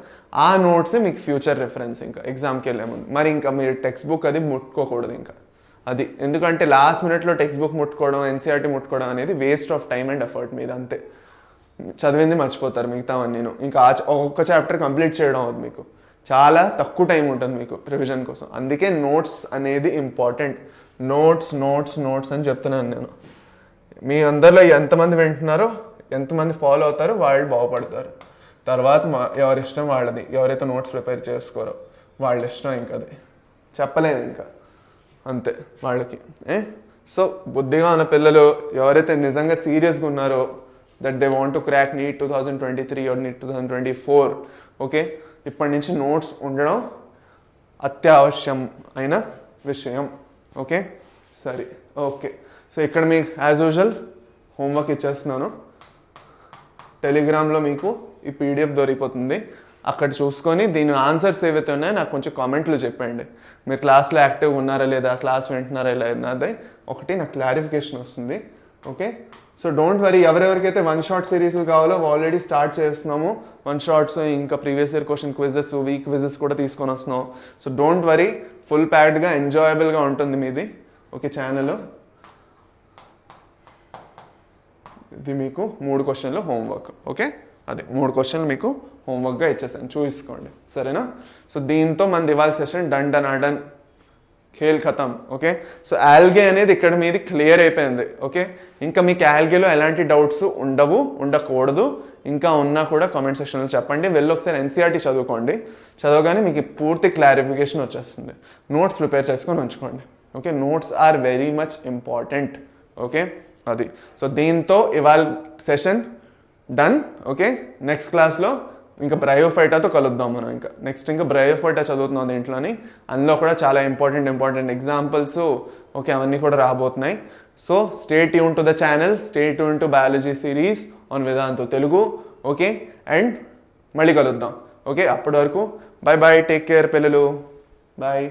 ఆ నోట్స్ మీకు ఫ్యూచర్ రిఫరెన్స్ ఇంకా ఎగ్జామ్కి వెళ్ళే ముందు. మరి ఇంకా మీరు టెక్స్ట్ బుక్ అది ముట్టుకోకూడదు ఇంకా. అది ఎందుకంటే లాస్ట్ మినిట్లో టెక్స్ట్ బుక్ ముట్టుకోవడం, ఎన్సీఆర్టీ ముట్టుకోవడం అనేది waste of time and effort మీద అంతే. చదివింది మర్చిపోతారు మిగతావన్నీ. ఇంకా ఒక్కొక్క చాప్టర్ కంప్లీట్ చేయడం అవుతుంది, మీకు చాలా తక్కువ టైం ఉంటుంది మీకు రివిజన్ కోసం. అందుకే నోట్స్ అనేది ఇంపార్టెంట్. నోట్స్ నోట్స్ నోట్స్ అని చెప్తున్నాను నేను. మీ అందరిలో ఎంతమంది వింటున్నారో, ఎంతమంది ఫాలో అవుతారో వాళ్ళు బాగుపడతారు. తర్వాత ఎవరి ఇష్టం వాళ్ళది. ఎవరైతే నోట్స్ ప్రిపేర్ చేసుకోరో వాళ్ళ ఇష్టం, ఇంకా అది చెప్పలేను ఇంకా, అంతే వాళ్ళకి. సో బుద్ధిగా ఉన్న పిల్లలు ఎవరైతే నిజంగా సీరియస్గా ఉన్నారో that they want to crack NEET 2023 or NEET 2024, okay, ఇప్పటి నుంచి నోట్స్ ఉండడం అత్యవశ్యం అయిన విషయం. ఓకే, సరే, ఓకే. సో ఇక్కడ మీకు యాజ్ యూజువల్ హోంవర్క్ ఇచ్చేస్తున్నాను. టెలిగ్రామ్లో మీకు ఈ పీడిఎఫ్ దొరికిపోతుంది, అక్కడ చూసుకొని దీని ఆన్సర్స్ ఏవైతే ఉన్నాయో నాకు కొంచెం కామెంట్లు చెప్పండి. మీరు క్లాస్లో యాక్టివ్గా ఉన్నారా లేదా, క్లాస్ వింటున్నారా లేదా, ఒకటి నాకు క్లారిఫికేషన్ వస్తుంది. Okay, so don't worry. ఎవరెవరికైతే 1 షాట్ సిరీస్ కావాలో ఆల్రెడీ స్టార్ట్ చేస్తున్నాము. 1 షాట్స్, ఇంకా previous year question quizzes, week quizzes కూడా తీసుకొని వస్తున్నాం. సో డోంట్ వరీ, ఫుల్ ప్యాక్డ్గా ఎంజాయబుల్గా ఉంటుంది మీది. ఓకే, ఛానల్ ఇది మీకు 3 క్వశ్చన్లు హోంవర్క్. ఓకే, అదే 3 క్వశ్చన్లు మీకు హోంవర్క్గా ఇచ్చేసాను, చూసుకోండి, సరేనా? సో దీంతో మన ఇవాళ సెషన్ డన్ ఖేల్ ఖతం. ఓకే, సో ఆల్గే అనేది ఇక్కడ మీది క్లియర్ అయిపోయింది. ఓకే, ఇంకా మీకు ఆల్గేలో ఎలాంటి డౌట్స్ ఉండకూడదు. ఇంకా ఉన్నా కూడా కామెంట్ సెక్షన్లో చెప్పండి. వెళ్ళి ఒకసారి ఎన్సీఆర్టీ చదువుకోండి. చదవగానే మీకు పూర్తి క్లారిఫికేషన్ వచ్చేస్తుంది. నోట్స్ ప్రిపేర్ చేసుకొని ఉంచుకోండి. Okay, notes are very much important. Okay, అది. సో దీంతో ఇవాళ సెషన్ డన్. ఓకే, నెక్స్ట్ క్లాస్లో ఇంకా బ్రయోఫైటాతో కలుద్దాం మనం. ఇంకా బ్రయోఫైటా చదువుతున్నాం దీంట్లోని. అందులో కూడా చాలా ఇంపార్టెంట్ ఎగ్జాంపుల్స్, ఓకే, అవన్నీ కూడా రాబోతున్నాయి. So stay tune to the channel, stay tune to biology series on Vedantu Telugu. Okay, and మళ్ళీ కలుద్దాం. ఓకే, అప్పటి వరకు బై బాయ్, టేక్ కేర్ పిల్లలు, బాయ్.